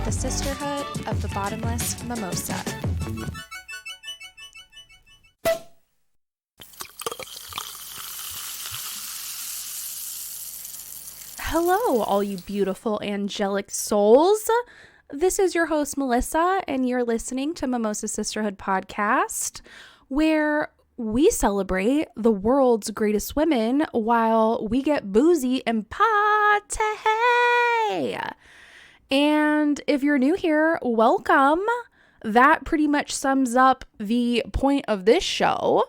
the sisterhood of the bottomless mimosa. Hello, all you beautiful angelic souls. This is your host, Melissa, and you're listening to Mimosa Sisterhood Podcast, where we celebrate the world's greatest women while we get boozy and party. And if you're new here, welcome. That pretty much sums up the point of this show.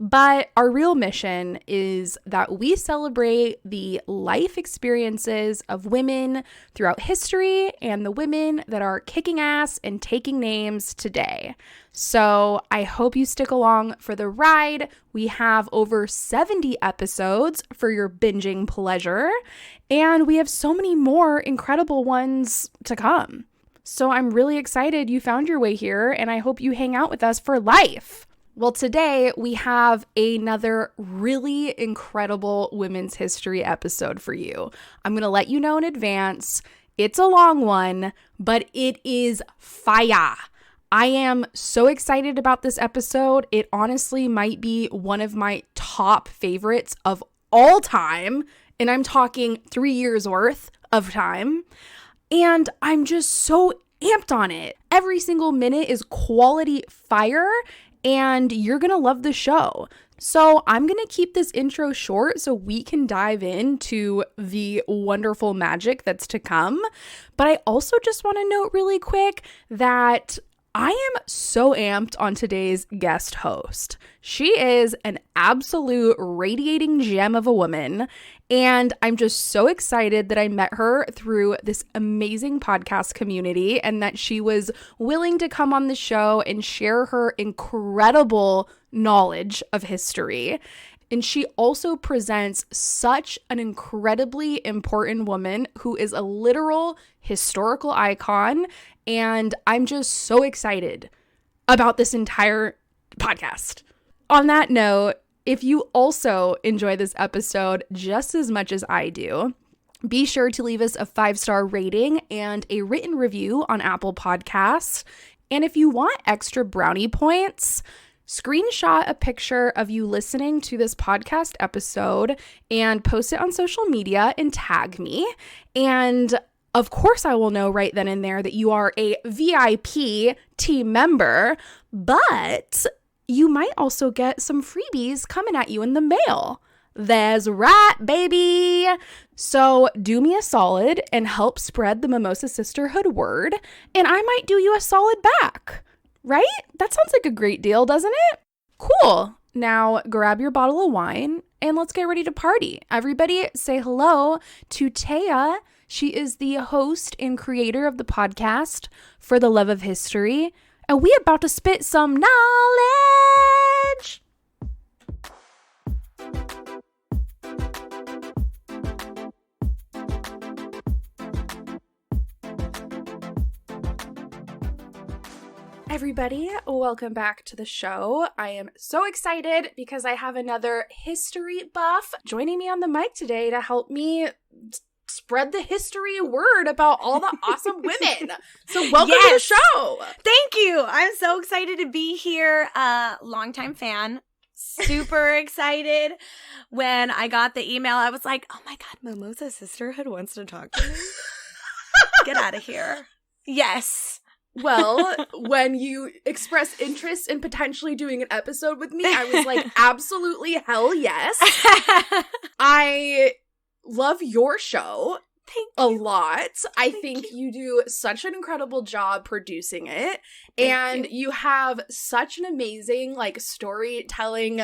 But our real mission is that we celebrate the life experiences of women throughout history and the women that are kicking ass and taking names today. So I hope you stick along for the ride. We have over 70 episodes for your binging pleasure, and we have so many more incredible ones to come. So I'm really excited you found your way here, and I hope you hang out with us for life. Well, today we have another really incredible women's history episode for you. I'm going to let you know in advance. It's a long one, but it is fire. I am so excited about this episode. It honestly might be one of my top favorites of all time, and I'm talking 3 years worth of time. And I'm just so amped on it. Every single minute is quality fire, and you're going to love the show. So I'm going to keep this intro short so we can dive into the wonderful magic that's to come. But I also just want to note really quick that I am so amped on today's guest host. She is an absolute radiating gem of a woman, and I'm just so excited that I met her through this amazing podcast community and that she was willing to come on the show and share her incredible knowledge of history. And she also presents such an incredibly important woman who is a literal historical icon. And I'm just so excited about this entire podcast. On that note, if you also enjoy this episode just as much as I do, be sure to leave us a 5-star rating and a written review on Apple Podcasts. And if you want extra brownie points, screenshot a picture of you listening to this podcast episode and post it on social media and tag me. And of course, I will know right then and there that you are a VIP team member, but you might also get some freebies coming at you in the mail. That's right, baby. So do me a solid and help spread the Mimosa Sisterhood word, and I might do you a solid back. Right? That sounds like a great deal, doesn't it? Cool. Now grab your bottle of wine and let's get ready to party. Everybody say hello to Tehya. She is the host and creator of the podcast For the Love of History. And we about to spit some knowledge. Everybody, welcome back to the show. I am so excited because I have another history buff joining me on the mic today to help me spread the history word about all the awesome women. So welcome to the show. Thank you. I'm so excited to be here. Longtime fan. Super excited. When I got the email, I was like, oh my God, Mimosa Sisterhood wants to talk to me. Get out of here. Yes. Well, when you expressed interest in potentially doing an episode with me, I was like, absolutely hell yes. I love your show a lot. I think you do such an incredible job producing it. And you have such an amazing storytelling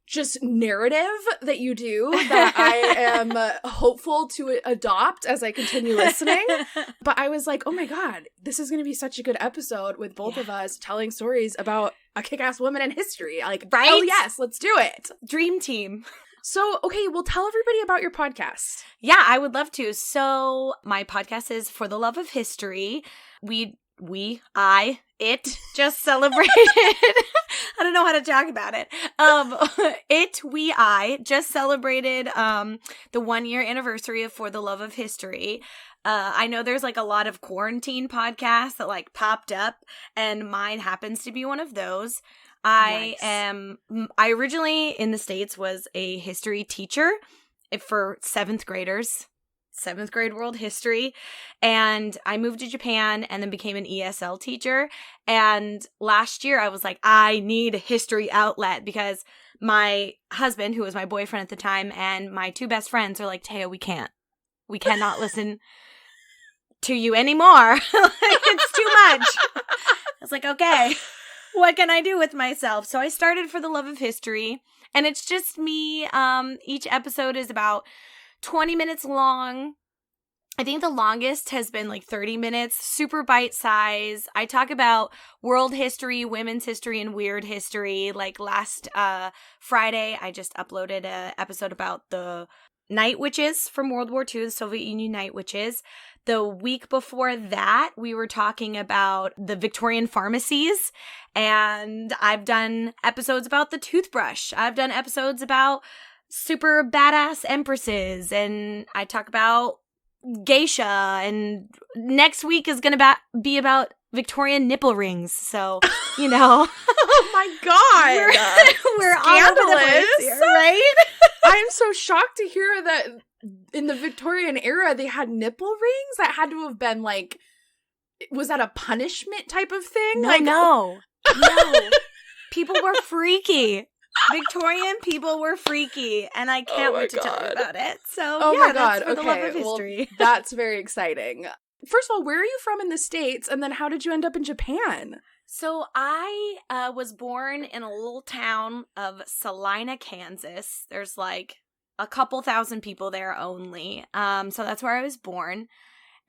just narrative that you do that I am hopeful to adopt as I continue listening. But I was like, oh my God, this is going to be such a good episode with both of us telling stories about a kick-ass woman in history. Right? Oh yes, let's do it. Dream team. So, okay, well, tell everybody about your podcast. Yeah, I would love to. So my podcast is For the Love of History. It just celebrated. I don't know how to talk about it. I just celebrated the 1-year anniversary of For the Love of History. I know there's like a lot of quarantine podcasts that like popped up, and mine happens to be one of those. I originally in the States was a history teacher for 7th graders, 7th grade world history. And I moved to Japan and then became an ESL teacher. And last year I was like, I need a history outlet because my husband, who was my boyfriend at the time, and my 2 best friends are like, Tehya, we cannot listen to you anymore. It's too much. I was like, okay, what can I do with myself? So I started for the Love of History, and it's just me. Each episode is about 20 minutes long. I think the longest has been like 30 minutes, super bite size. I talk about world history, women's history, and weird history. Like last Friday, I just uploaded an episode about the night witches from World War II, the Soviet Union night witches. The week before that, we were talking about the Victorian pharmacies, and I've done episodes about the toothbrush. I've done episodes about super badass empresses, and I talk about geisha, and next week is going to be about Victorian nipple rings. So, you know. Oh my God. We're all over the place here, right? I'm so shocked to hear that in the Victorian era they had nipple rings. That had to have been like, was that a punishment type of thing? No. People were freaky. Victorian people were freaky, and I can't wait to tell you about it. So, my God. That's for the Love of History. Well, that's very exciting. First of all, where are you from in the States, and then how did you end up in Japan? So I was born in a little town of Salina, Kansas. There's like a couple thousand people there only. So that's where I was born.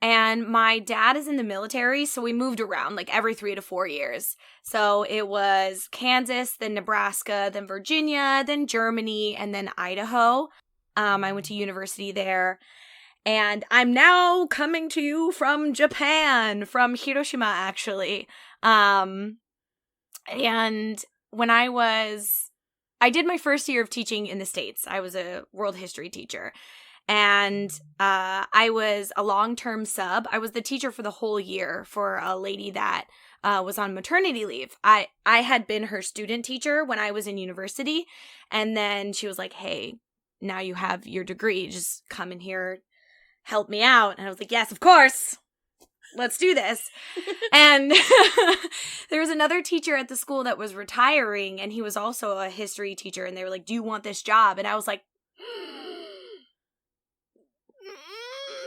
And my dad is in the military, so we moved around like every 3 to 4 years. So it was Kansas, then Nebraska, then Virginia, then Germany, and then Idaho. I went to university there. And I'm now coming to you from Japan, from Hiroshima, actually. And when I did my first year of teaching in the States. I was a world history teacher. And I was a long-term sub. I was the teacher for the whole year for a lady that was on maternity leave. I had been her student teacher when I was in university. And then she was like, hey, now you have your degree. Just come in here, help me out. And I was like, yes, of course. Let's do this. And there was another teacher at the school that was retiring, and he was also a history teacher. And they were like, do you want this job? And I was like,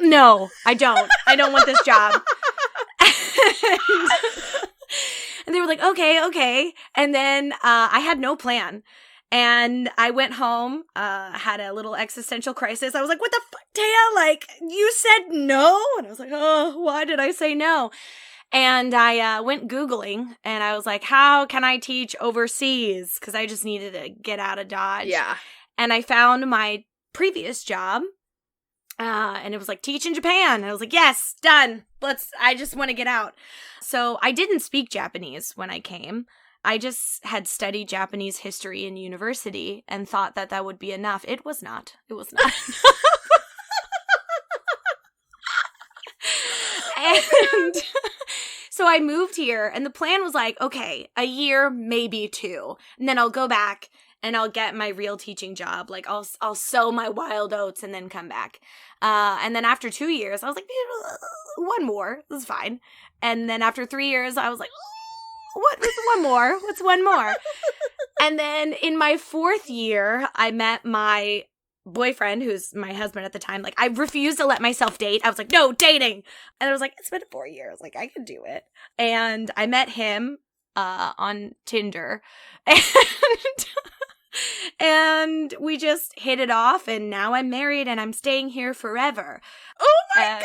no, I don't. I don't want this job. And they were like, okay. And then I had no plan. And I went home, had a little existential crisis. I was like, what the fuck, Tehya? Like, you said no? And I was like, oh, why did I say no? And I went Googling, and I was like, how can I teach overseas? Because I just needed to get out of Dodge. Yeah. And I found my previous job, and it was like, teach in Japan. And I was like, yes, done. I just want to get out. So I didn't speak Japanese when I came. I just had studied Japanese history in university and thought that that would be enough. It was not. And so I moved here, and the plan was like, okay, a year, maybe 2. And then I'll go back and I'll get my real teaching job. Like I'll sow my wild oats and then come back. And then after 2 years, I was like, one more. This is fine. And then after 3 years, I was like, what's one more? What's one more? And then in my 4th year, I met my boyfriend, who's my husband at the time. Like, I refused to let myself date. I was like, no, dating. And I was like, it's been 4 years. Like, I can do it. And I met him on Tinder. And we just hit it off. And now I'm married, and I'm staying here forever. Oh my God.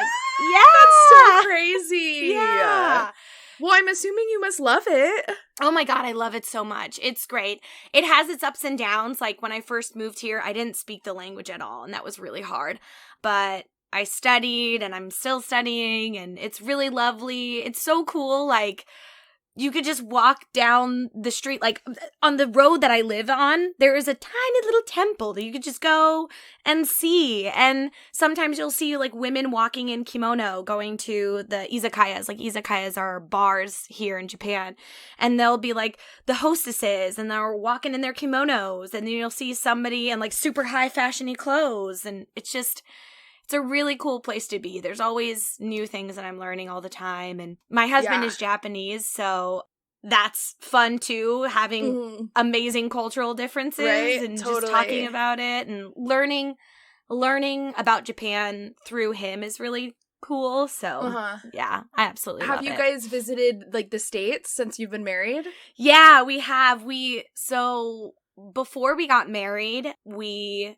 Yeah. That's so crazy. Yeah. Well, I'm assuming you must love it. Oh my God, I love it so much. It's great. It has its ups and downs. Like when I first moved here, I didn't speak the language at all, and that was really hard. But I studied, and I'm still studying, and it's really lovely. It's so cool. Like, you could just walk down the street, like on the road that I live on, there is a tiny little temple that you could just go and see. And sometimes you'll see like women walking in kimono going to the izakayas. Like izakayas are bars here in Japan. And they'll be like the hostesses and they're walking in their kimonos. And then you'll see somebody in like super high fashion-y clothes. And it's a really cool place to be. There's always new things that I'm learning all the time. And my husband is Japanese, so that's fun too, having amazing cultural differences and just talking about it and learning about Japan through him is really cool. So yeah, I absolutely love it. Have you guys visited like the States since you've been married? Yeah, we have. So before we got married, we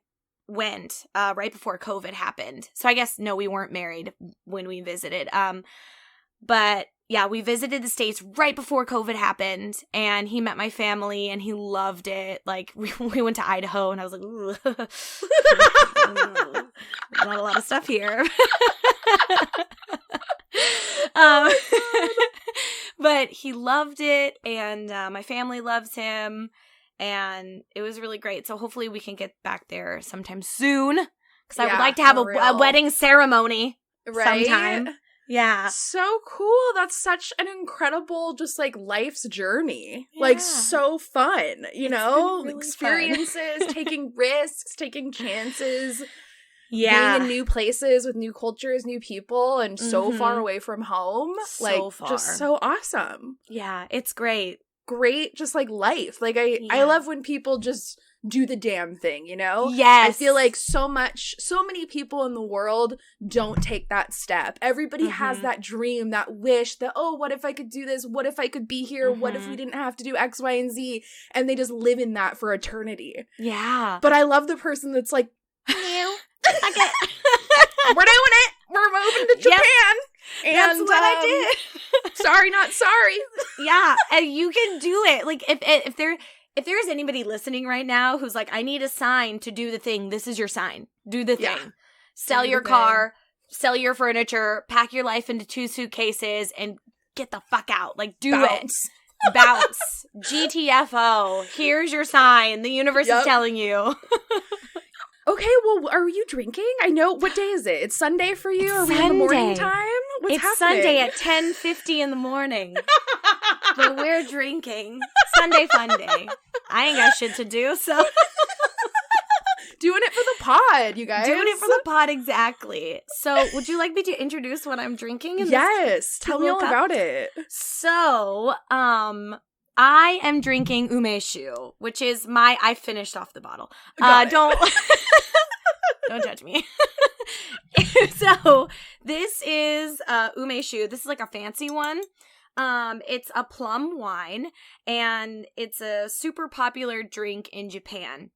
went right before COVID happened. So I guess, no, we weren't married when we visited. But yeah, we visited the States right before COVID happened, and he met my family and he loved it. Like we went to Idaho and I was like, ooh, not a lot of stuff here. But he loved it, and my family loves him. And it was really great. So hopefully we can get back there sometime soon. Because I would like to have a wedding ceremony sometime. Yeah. So cool. That's such an incredible, just like life's journey. Yeah. Like so fun, you know? Really experiences, taking risks, taking chances. Yeah. Being in new places with new cultures, new people, and so far away from home. So far. Just so awesome. Yeah, it's great. Great, just like life. Like I love when people just do the damn thing, you know? Yes. I feel like so many people in the world don't take that step. Everybody has that dream, that wish, that, oh, what if I could do this? What if I could be here? What if we didn't have to do X, Y, and Z? And they just live in that for eternity. Yeah. But I love the person that's like, no, okay. We're doing it. We're moving to Japan. Yep. And that's what I did. Sorry, not sorry. Yeah, and you can do it. Like if there is anybody listening right now who's like, I need a sign to do the thing, this is your sign. Do the thing. Sell your car, sell your furniture, pack your life into 2 suitcases, and get the fuck out. Like, do it. Bounce. GTFO. Here's your sign. The universe is telling you. Okay, well, are you drinking? I know. What day is it? It's Sunday for you? Are we in the morning time? What's happening? Sunday at 10:50 in the morning. But we're drinking. Sunday fun day. I ain't got shit to do, so. Doing it for the pod, you guys. Doing it for the pod, exactly. So, would you like me to introduce what I'm drinking? Yes. Tell me all about it. So, I am drinking Umeshu, which is I finished off the bottle. Don't judge me. So this is Umeshu. This is like a fancy one. It's a plum wine, and it's a super popular drink in Japan.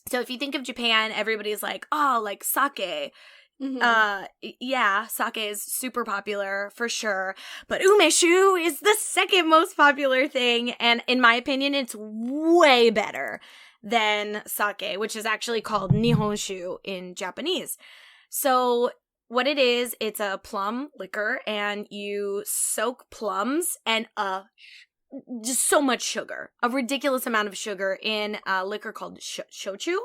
So if you think of Japan, everybody's like, oh, like sake. Yeah, sake is super popular for sure, but umeshu is the second most popular thing, and in my opinion, it's way better than sake, which is actually called nihonshu in Japanese. So what it is, it's a plum liquor, and you soak plums and just so much sugar, a ridiculous amount of sugar in a liquor called shochu.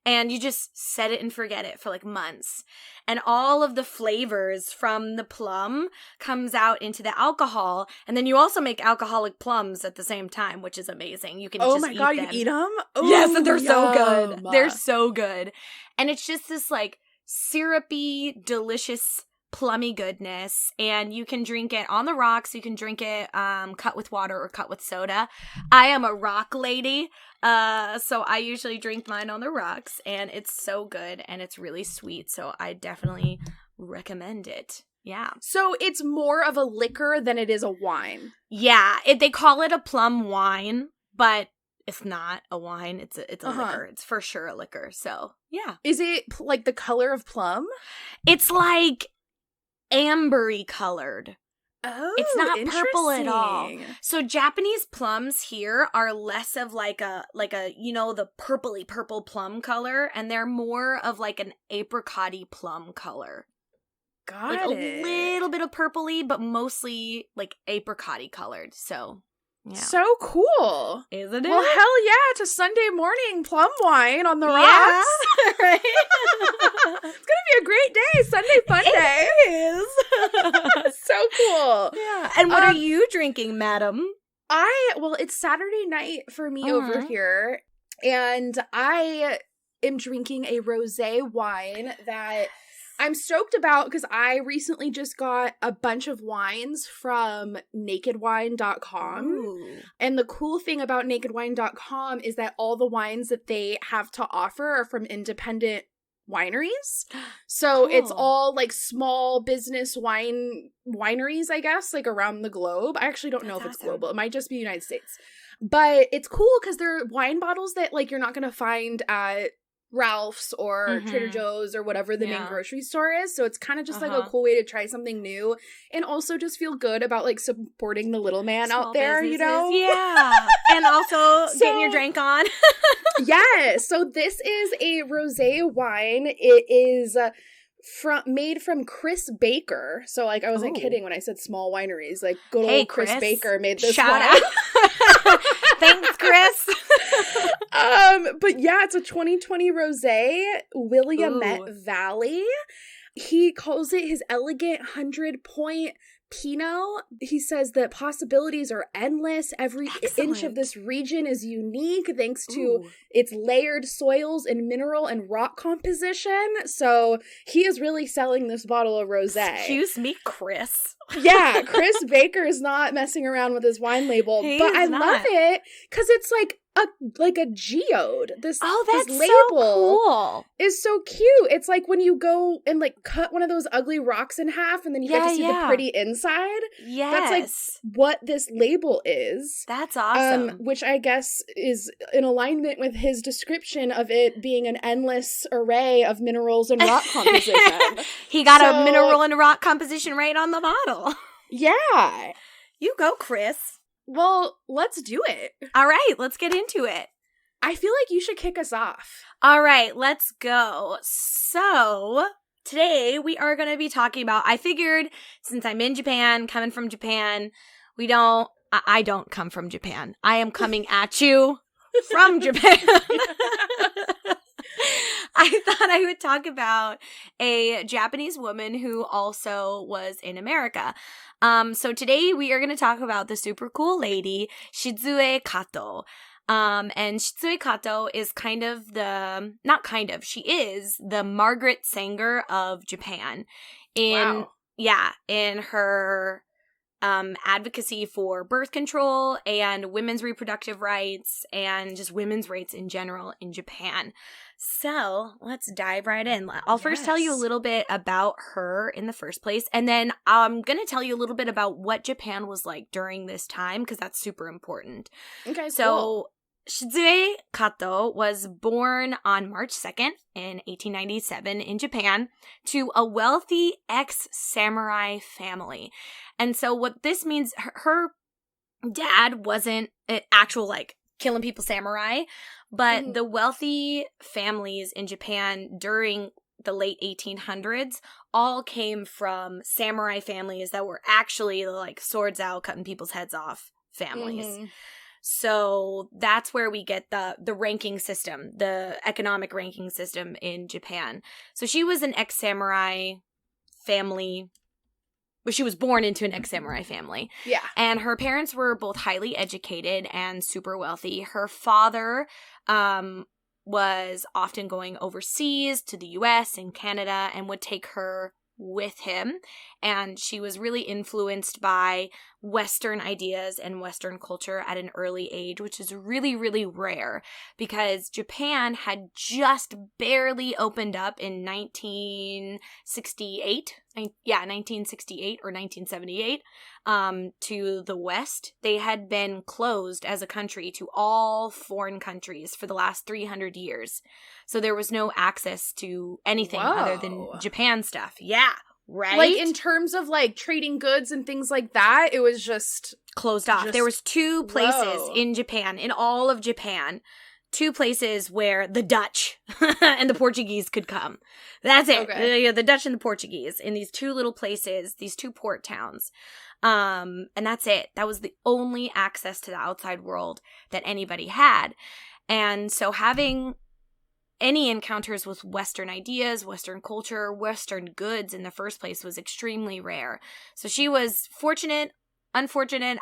And you just set it and forget it for like months. And all of the flavors from the plum comes out into the alcohol. And then you also make alcoholic plums at the same time, which is amazing. You can just eat them. Oh my God, you eat them? Ooh, yes, and they're so good. They're so good. And it's just this like syrupy, delicious, plummy goodness. And you can drink it on the rocks. You can drink it cut with water or cut with soda. I am a rock lady. So I usually drink mine on the rocks, and it's so good, and it's really sweet, so I definitely recommend it. Yeah. So it's more of a liquor than it is a wine. Yeah, they call it a plum wine, but it's not a wine. It's a liquor. It's for sure a liquor, so yeah. Is it like the color of plum? It's like ambery colored. Oh, it's not purple at all. So Japanese plums here are less of like a the purpley purple plum color, and they're more of like an apricot-y plum color. Got like it. A little bit of purpley, but mostly like apricot-y colored. So Yeah. So cool. Isn't it? Well, hell yeah, it's a Sunday morning plum wine on the rocks. Yeah, right? It's going to be a great day. Sunday fun day. It is. So cool. Yeah. And what are you drinking, madam? Well, it's Saturday night for me over here, and I am drinking a rosé wine that I'm stoked about because I recently just got a bunch of wines from nakedwine.com. Ooh. And the cool thing about nakedwine.com is that all the wines that they have to offer are from independent wineries. So it's all like small business wineries, I guess, like around the globe. I actually don't know if it's global. It might just be United States. But it's cool because they're wine bottles that like you're not going to find at Ralph's or Trader Joe's or whatever the main grocery store is. So it's kind of just like a cool way to try something new and also just feel good about like supporting the little man Small out there, businesses. you know? Yeah. And also getting your drink on. Yes. So this is a rosé wine. It is made from Chris Baker. So like I wasn't kidding when I said small wineries. Like good old Chris Baker made this Shout wine. out. Thanks, Chris. But yeah, it's a 2020 rosé, Willamette Valley. He calls it his elegant 100-point Pinot. He says that possibilities are endless. Every inch of this region is unique thanks to its layered soils and mineral and rock composition. So he is really selling this bottle of rosé. Excuse me, Chris. Yeah, Chris Baker is not messing around with his wine label, but I love it because it's like a geode. This label so cool. Is so cute. It's like when you go and like cut one of those ugly rocks in half and then you get to see the pretty inside. Yes. That's like what this label is. That's awesome. Which I guess is in alignment with his description of it being an endless array of minerals and rock composition. He got a mineral and rock composition right on the bottle. Yeah. You go, Chris. Well, let's do it. All right, let's get into it. I feel like you should kick us off. All right, let's go. So, today we are going to be talking about, I figured since I'm in Japan, coming from Japan, I don't come from Japan. I am coming at you from Japan. I thought I would talk about a Japanese woman who also was in America. So today we are going to talk about the super cool lady, Shidzue Kato. And Shidzue Kato is she is the Margaret Sanger of Japan. In her advocacy for birth control and women's reproductive rights and just women's rights in general in Japan. So let's dive right in. I'll first tell you a little bit about her in the first place, and then I'm going to tell you a little bit about what Japan was like during this time, because that's super important. Okay, so cool. Shidzue Kato was born on March 2nd in 1897 in Japan to a wealthy ex-samurai family. And so what this means, her dad wasn't an actual, like, killing people samurai, but the wealthy families in Japan during the late 1800s all came from samurai families that were actually, like, swords out, cutting people's heads off families. So that's where we get the ranking system, the economic ranking system in Japan. So she was an ex-samurai family. Well, she was born into an ex-samurai family. Yeah. And her parents were both highly educated and super wealthy. Her father was often going overseas to the US and Canada and would take her with him. And she was really influenced by Western ideas and Western culture at an early age, which is really, really rare because Japan had just barely opened up in 1968. 1968 or 1978 to the West. They had been closed as a country to all foreign countries for the last 300 years. So there was no access to anything other than Japan stuff. Yeah. Right? Like, in terms of, like, trading goods and things like that, it was just closed off. There was two places in Japan, in all of Japan, two places where the Dutch and the Portuguese could come. That's it. Okay. The Dutch and the Portuguese in these two little places, these two port towns. And that's it. That was the only access to the outside world that anybody had. And so having any encounters with Western ideas, Western culture, Western goods in the first place was extremely rare. So she was fortunate, unfortunate,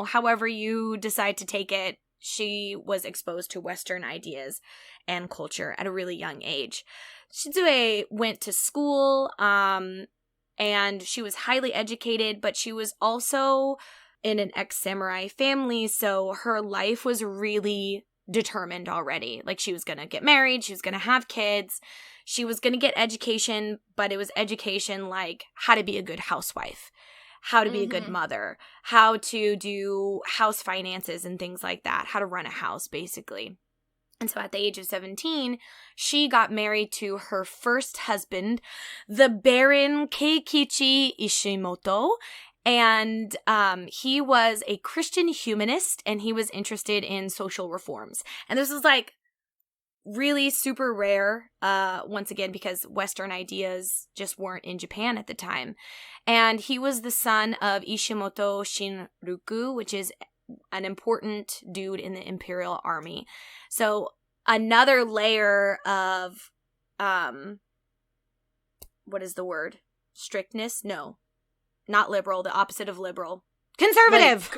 however you decide to take it. She was exposed to Western ideas and culture at a really young age. Shidzue went to school, and she was highly educated, but she was also in an ex-samurai family, so her life was really determined already. Like, she was going to get married, she was going to have kids, she was going to get education, but it was education like how to be a good housewife, how to be a good mother, how to do house finances and things like that, how to run a house, basically. And so at the age of 17, she got married to her first husband, the Baron Keikichi Ishimoto. And he was a Christian humanist, and he was interested in social reforms. And this was like really super rare, once again, because Western ideas just weren't in Japan at the time. And he was the son of Ishimoto Shinruku, which is an important dude in the Imperial Army. So another layer of, what is the word? Strictness? No. Not liberal, the opposite of liberal. Conservative!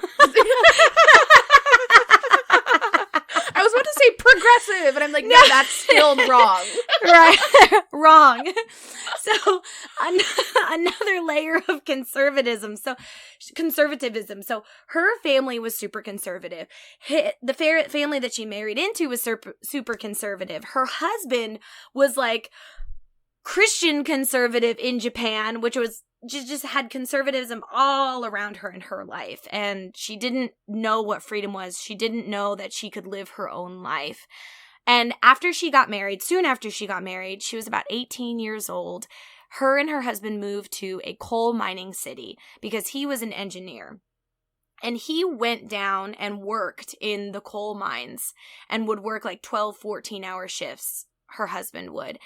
I was about to say progressive, and I'm like, no, that's still wrong. Right. Wrong. So, another layer of conservatism. So, her family was super conservative. The family that she married into was super conservative. Her husband was like Christian conservative in Japan, which was just had conservatism all around her in her life. And she didn't know what freedom was. She didn't know that she could live her own life. And soon after she got married, she was about 18 years old. Her and her husband moved to a coal mining city because he was an engineer. And he went down and worked in the coal mines and would work like 12, 14-hour shifts. Her husband would.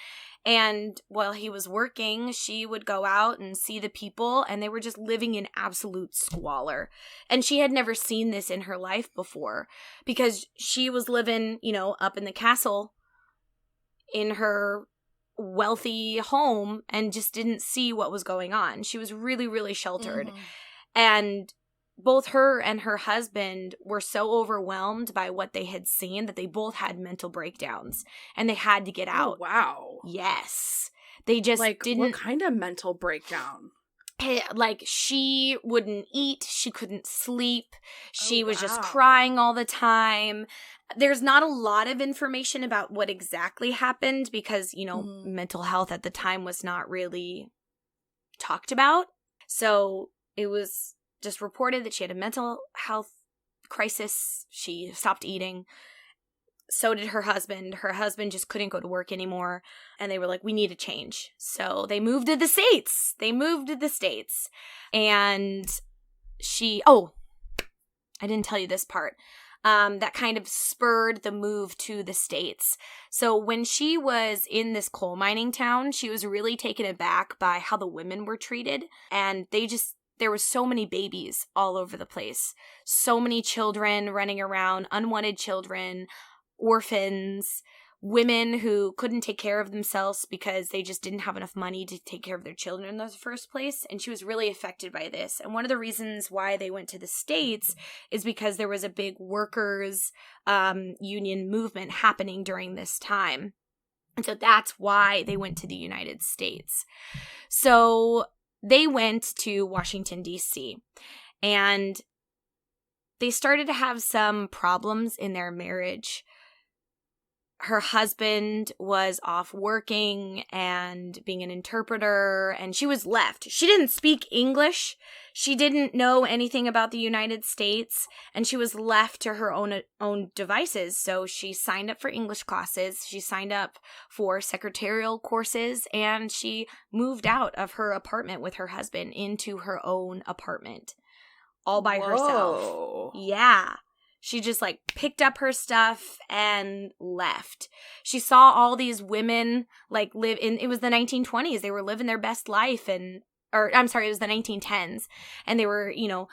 And while he was working, she would go out and see the people, and they were just living in absolute squalor. And she had never seen this in her life before because she was living, up in the castle in her wealthy home and just didn't see what was going on. She was really, really sheltered. Mm-hmm. And both her and her husband were so overwhelmed by what they had seen that they both had mental breakdowns and they had to get out. Oh, wow. Yes. They just didn't. What kind of mental breakdown? Like, she wouldn't eat. She couldn't sleep. She was just crying all the time. There's not a lot of information about what exactly happened because, mental health at the time was not really talked about. So it was just reported that she had a mental health crisis. She stopped eating. So did her husband. Her husband just couldn't go to work anymore. And they were like, we need a change. So they moved to the States. And I didn't tell you this part. That kind of spurred the move to the States. So when she was in this coal mining town, she was really taken aback by how the women were treated. And there were so many babies all over the place. So many children running around, unwanted children, orphans, women who couldn't take care of themselves because they just didn't have enough money to take care of their children in the first place. And she was really affected by this. And one of the reasons why they went to the States is because there was a big workers' union movement happening during this time. And so that's why they went to the United States. So they went to Washington, D.C., and they started to have some problems in their marriage. Her husband was off working and being an interpreter, and she was left. She didn't speak English. She didn't know anything about the United States, and she was left to her own devices. So she signed up for English classes. She signed up for secretarial courses, and she moved out of her apartment with her husband into her own apartment all by herself. Yeah. She just like picked up her stuff and left. She saw all these women like live in, it was the 1920s. They were living their best life it was the 1910s. And they were, you know,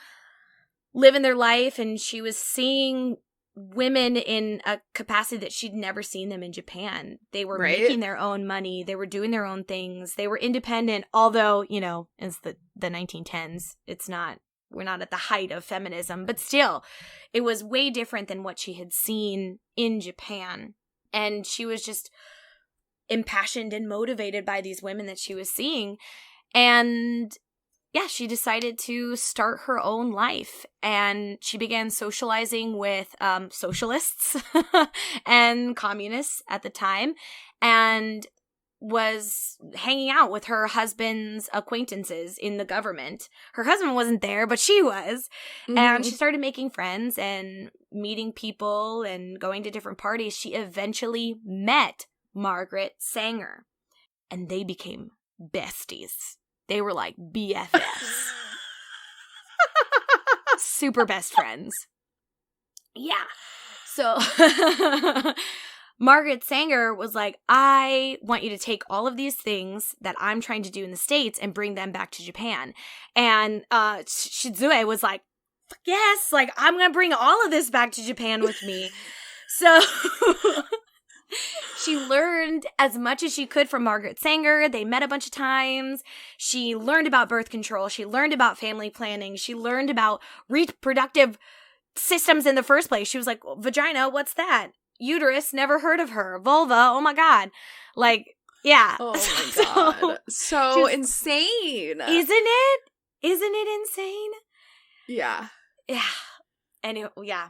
living their life, and she was seeing women in a capacity that she'd never seen them in Japan. They were making their own money. They were doing their own things. They were independent, although, you know, it's the 1910s. We're not at the height of feminism, but still, it was way different than what she had seen in Japan. And she was just impassioned and motivated by these women that she was seeing. And yeah, she decided to start her own life, and she began socializing with socialists and communists at the time, and was hanging out with her husband's acquaintances in the government. Her husband wasn't there, but she was. Mm-hmm. And she started making friends and meeting people and going to different parties. She eventually met Margaret Sanger, and they became besties. They were like BFFs. Super best friends. Yeah. So Margaret Sanger was like, I want you to take all of these things that I'm trying to do in the States and bring them back to Japan. And Shidzue was like, yes, like I'm going to bring all of this back to Japan with me. So she learned as much as she could from Margaret Sanger. They met a bunch of times. She learned about birth control. She learned about family planning. She learned about reproductive systems in the first place. She was like, vagina, what's that? Uterus, never heard of her. Vulva, oh my God. Like, yeah. Oh my God. So insane. Isn't it? Isn't it insane? Yeah. Yeah. Anyway, yeah.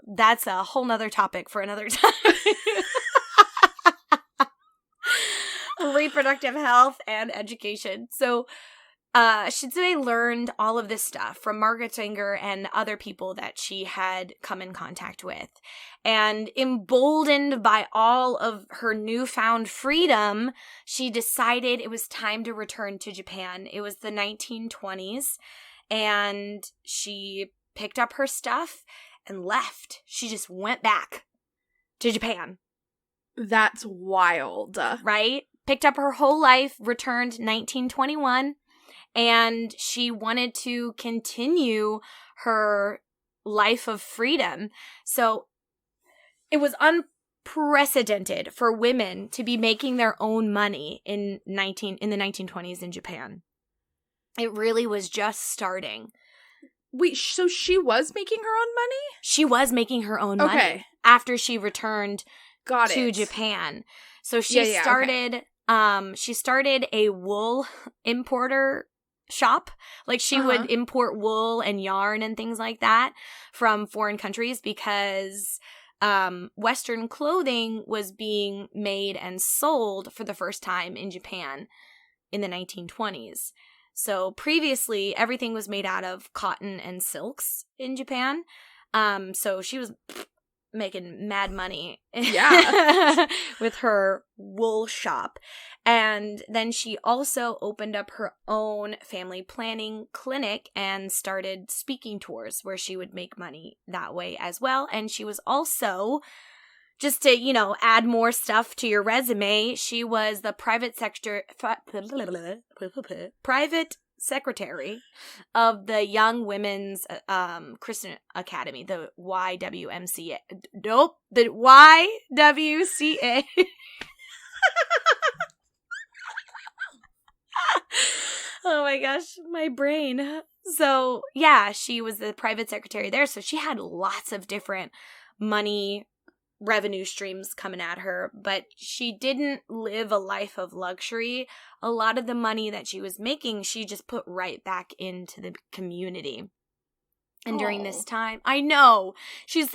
That's a whole nother topic for another time. Reproductive health and education. So Shidzue learned all of this stuff from Margaret Sanger and other people that she had come in contact with. And emboldened by all of her newfound freedom, she decided it was time to return to Japan. It was the 1920s, and she picked up her stuff and left. She just went back to Japan. That's wild. Right? Picked up her whole life, returned 1921, and she wanted to continue her life of freedom. So it was unprecedented for women to be making their own money in the 1920s in Japan. It really was just starting. Wait, so she was making her own money? She was making her own money after she returned to Japan. So she started she started a wool importer shop. Like she would import wool and yarn and things like that from foreign countries because Western clothing was being made and sold for the first time in Japan in the 1920s. So previously, everything was made out of cotton and silks in Japan. So she was making mad money with her wool shop. And then she also opened up her own family planning clinic and started speaking tours where she would make money that way as well. And she was also, just to, you know, add more stuff to your resume, she was the private secretary of the Young Women's Christian Academy, the YWMCA. Nope, the YWCA. Oh my gosh, my brain. So, yeah, she was the private secretary there. So she had lots of different money revenue streams coming at her, but she didn't live a life of luxury. A lot of the money that she was making, she just put right back into the community. And during this time, I know, she's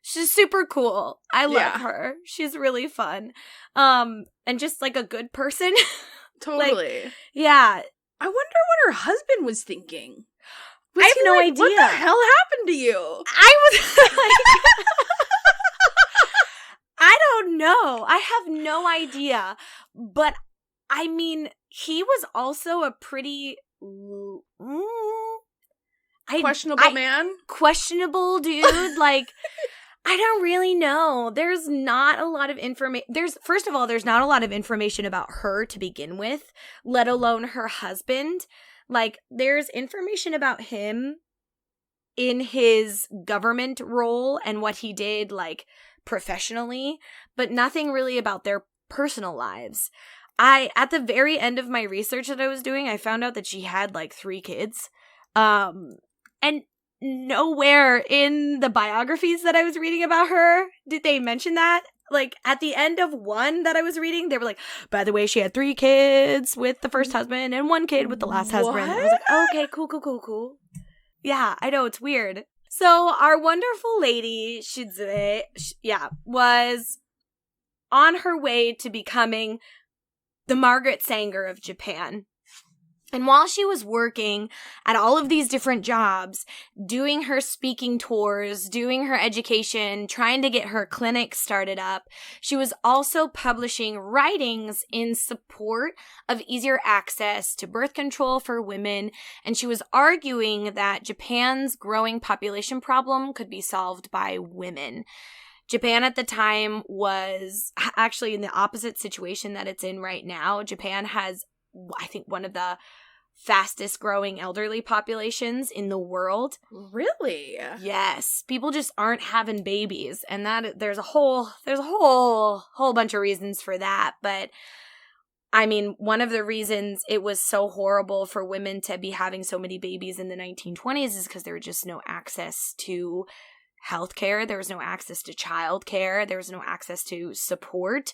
super cool. I love her. She's really fun. And just like a good person. Totally. Like, yeah. I wonder what her husband was thinking. I have no idea. What the hell happened to you? I was like, I don't know. I have no idea. But, I mean, he was also a pretty, Questionable man? Questionable dude. Like, I don't really know. There's not a lot of information. First of all, there's not a lot of information about her to begin with, let alone her husband. Like, there's information about him in his government role and what he did, like, professionally, but nothing really about their personal lives. At the very end of my research that I was doing, I found out that she had, like, 3 kids. And nowhere in the biographies that I was reading about her did they mention that. Like, at the end of one that I was reading, they were like, by the way, she had 3 kids with the first husband and 1 kid with the last husband. I was like, oh, okay, cool. Yeah, I know, it's weird. So our wonderful lady, Shidzue, was on her way to becoming the Margaret Sanger of Japan. And while she was working at all of these different jobs, doing her speaking tours, doing her education, trying to get her clinic started up, she was also publishing writings in support of easier access to birth control for women. And she was arguing that Japan's growing population problem could be solved by women. Japan at the time was actually in the opposite situation that it's in right now. Japan has, I think, one of the fastest growing elderly populations in the world. Really? Yes. People just aren't having babies, and that there's a whole bunch of reasons for that, but I mean, one of the reasons it was so horrible for women to be having so many babies in the 1920s is because there was just no access to healthcare, there was no access to childcare, there was no access to support.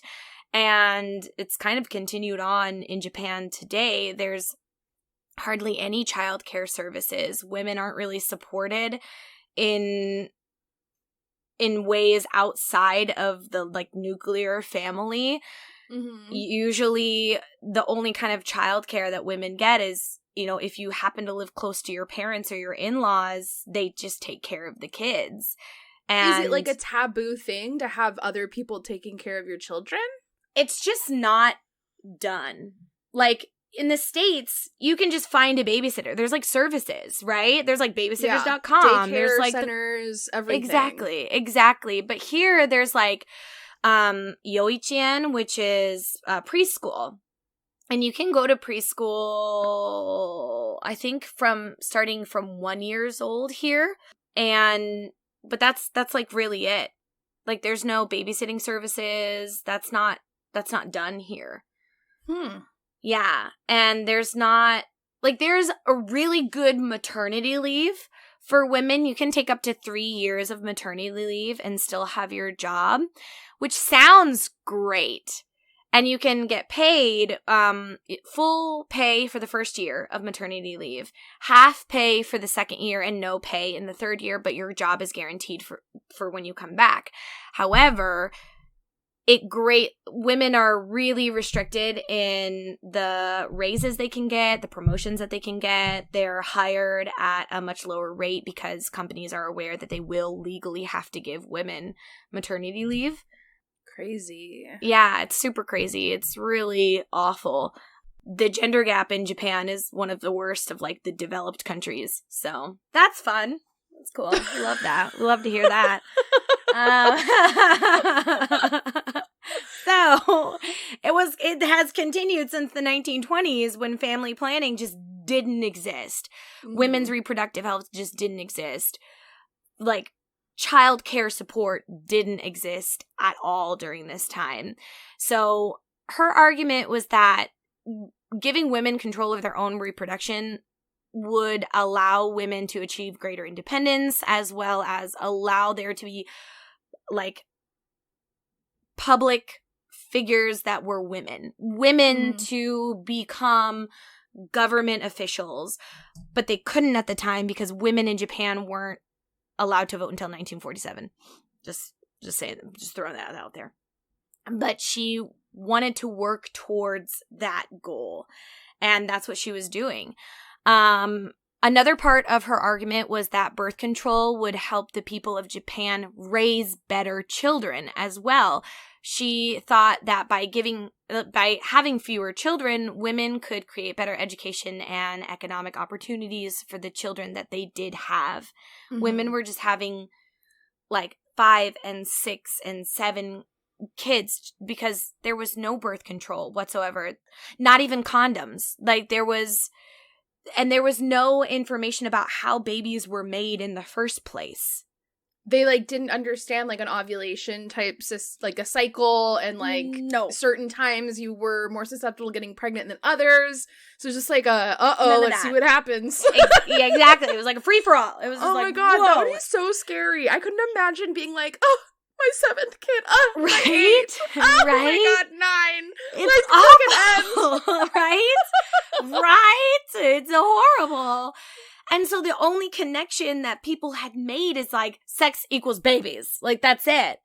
And it's kind of continued on in Japan today. There's hardly any childcare services. Women aren't really supported in ways outside of the, like, nuclear family. Mm-hmm. Usually the only kind of childcare that women get is, you know, if you happen to live close to your parents or your in-laws, they just take care of the kids. And is it like a taboo thing to have other people taking care of your children? It's just not done. Like, in the States, you can just find a babysitter. There's, like, services, right? There's, like, babysitters.com. Daycare there's, like, centers, everything. Exactly. But here, there's, like, yoichien, which is preschool. And you can go to preschool, I think, starting from 1 year old here. But that's like really it. Like, there's no babysitting services. That's not done here. Yeah. And there's a really good maternity leave for women. You can take up to 3 years of maternity leave and still have your job, which sounds great. And you can get paid full pay for the first year of maternity leave, half pay for the second year, and no pay in the third year, but your job is guaranteed for when you come back. However, women are really restricted in the raises they can get, the promotions that they can get. They're hired at a much lower rate because companies are aware that they will legally have to give women maternity leave. Crazy. Yeah, it's super crazy. It's really awful. The gender gap in Japan is one of the worst of, like, the developed countries. So that's fun. That's cool. We love that. We love to hear that. So it has continued since the 1920s, when family planning just didn't exist. Women's reproductive health just didn't exist. Like, child care support didn't exist at all during this time. So her argument was that giving women control of their own reproduction would allow women to achieve greater independence, as well as allow there to be, like, public figures that were women to become government officials. But they couldn't at the time because women in Japan weren't allowed to vote until 1947. Just throwing that out there. But she wanted to work towards that goal, and that's what she was doing. Another part of her argument was that birth control would help the people of Japan raise better children as well. She thought that by having fewer children, women could create better education and economic opportunities for the children that they did have. Mm-hmm. Women were just having like 5 and 6 and 7 kids because there was no birth control whatsoever, not even condoms. Like there was no information about how babies were made in the first place. They, like, didn't understand, like, an ovulation type, like, a cycle, and, like, certain times you were more susceptible to getting pregnant than others. So it's just like let's see what happens. Yeah, exactly. It was like a free-for-all. It was just my God, whoa. That would be so scary. I couldn't imagine being like, oh, my 7th kid, right? Oh right? My God, 9. It's awful, right? Right? It's horrible. And so the only connection that people had made is like sex equals babies. Like that's it.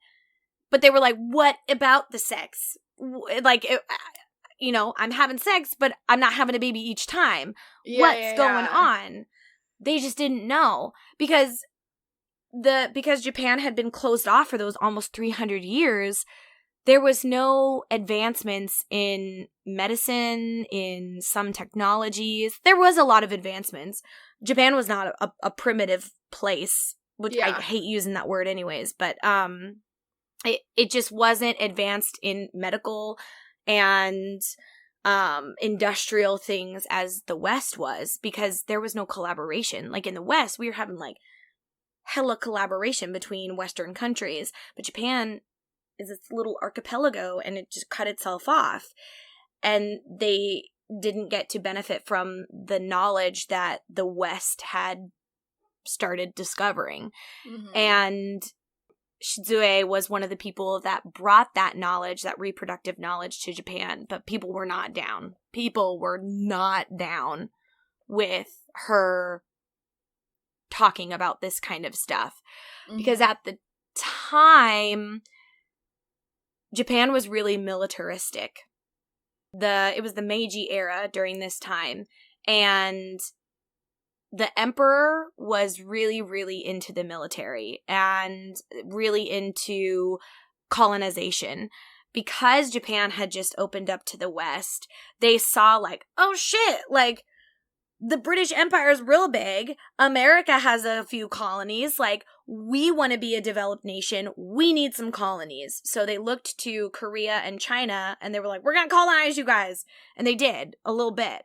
But they were like, what about the sex? Like, I'm having sex, but I'm not having a baby each time. What's going on? They just didn't know because Japan had been closed off for those almost 300 years. There was no advancements in medicine, in some technologies. There was a lot of advancements. Japan was not a primitive place, which I hate using that word anyways, but it just wasn't advanced in medical and industrial things as the West was because there was no collaboration. Like in the West, we were having like hella collaboration between Western countries, but Japan is this little archipelago and it just cut itself off. And they didn't get to benefit from the knowledge that the West had started discovering. Mm-hmm. And Shidzue was one of the people that brought that knowledge, that reproductive knowledge to Japan, but people were not down. People were not down with her talking about this kind of stuff. Mm-hmm. Because at the time, Japan was really militaristic. It was the Meiji era during this time, and the emperor was really, really into the military and really into colonization. Because Japan had just opened up to the West, they saw like, oh shit, like the British Empire is real big. America has a few colonies. Like, we want to be a developed nation. We need some colonies. So they looked to Korea and China and they were like, we're going to colonize you guys. And they did a little bit.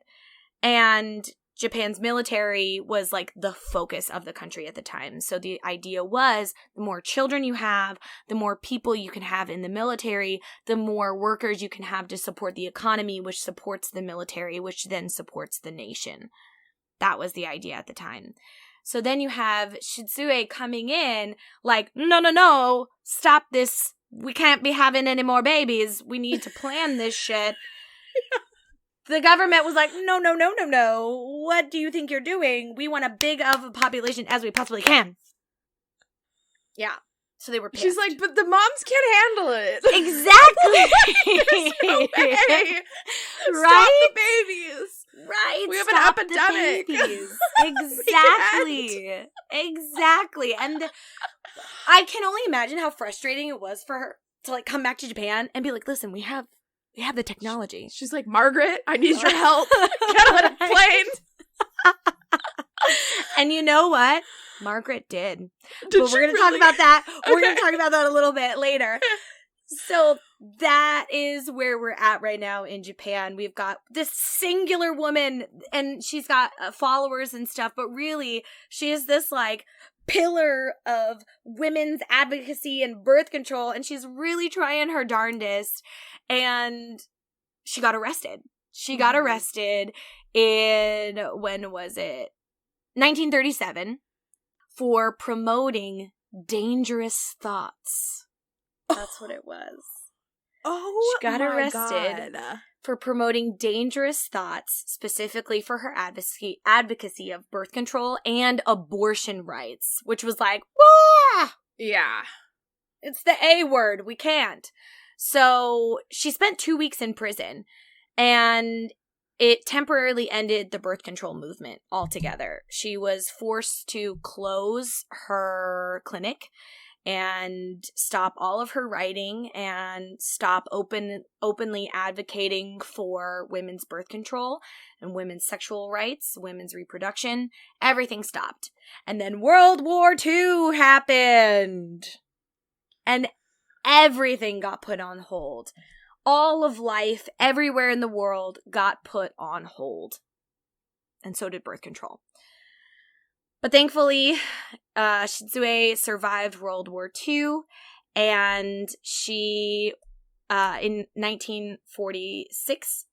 And Japan's military was like the focus of the country at the time. So the idea was the more children you have, the more people you can have in the military, the more workers you can have to support the economy, which supports the military, which then supports the nation. That was the idea at the time. So then you have Shidzue coming in like, no, stop this. We can't be having any more babies. We need to plan this shit. The government was like, no. What do you think you're doing? We want a big of a population as we possibly can. Yeah. So they were pissed. She's like, but the moms can't handle it. Exactly. There's no way. Right? Stop the babies. Right. We have an epidemic. Exactly. And I can only imagine how frustrating it was for her to like come back to Japan and be like, listen, we have the technology. She's like, Margaret, I need your help. Get on a plane. And you know what? Margaret did. But we're going to talk about that. Okay. We're going to talk about that a little bit later. So that is where we're at right now in Japan. We've got this singular woman and she's got followers and stuff, but really she is this like pillar of women's advocacy and birth control, and she's really trying her darndest. And she got arrested. She got arrested in, when was it? 1937 for promoting dangerous thoughts. That's what it was. Oh, she got my arrested God. For promoting dangerous thoughts, specifically for her advocacy of birth control and abortion rights, which was like, wah! Yeah. It's the A word. We can't. So she spent 2 weeks in prison, and it temporarily ended the birth control movement altogether. She was forced to close her clinic and stop all of her writing and stop openly advocating for women's birth control and women's sexual rights, women's reproduction. Everything stopped. And then World War II happened. And everything got put on hold. All of life everywhere in the world got put on hold. And so did birth control. But thankfully, Shidzue survived World War II, and she, in 1946,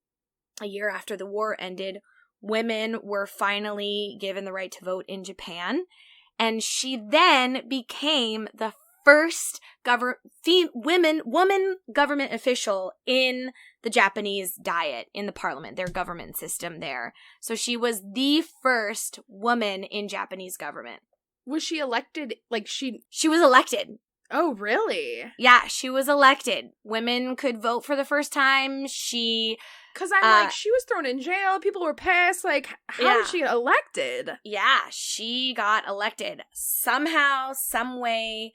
a year after the war ended, women were finally given the right to vote in Japan, and she then became the first woman government official in the Japanese Diet, in the parliament, their government system there. So she was the first woman in Japanese government. Was she elected? She was elected. Oh, really? Yeah, she was elected. Women could vote for the first time. Because I'm she was thrown in jail. People were pissed. How did she get elected? Yeah, she got elected. Somehow, some way,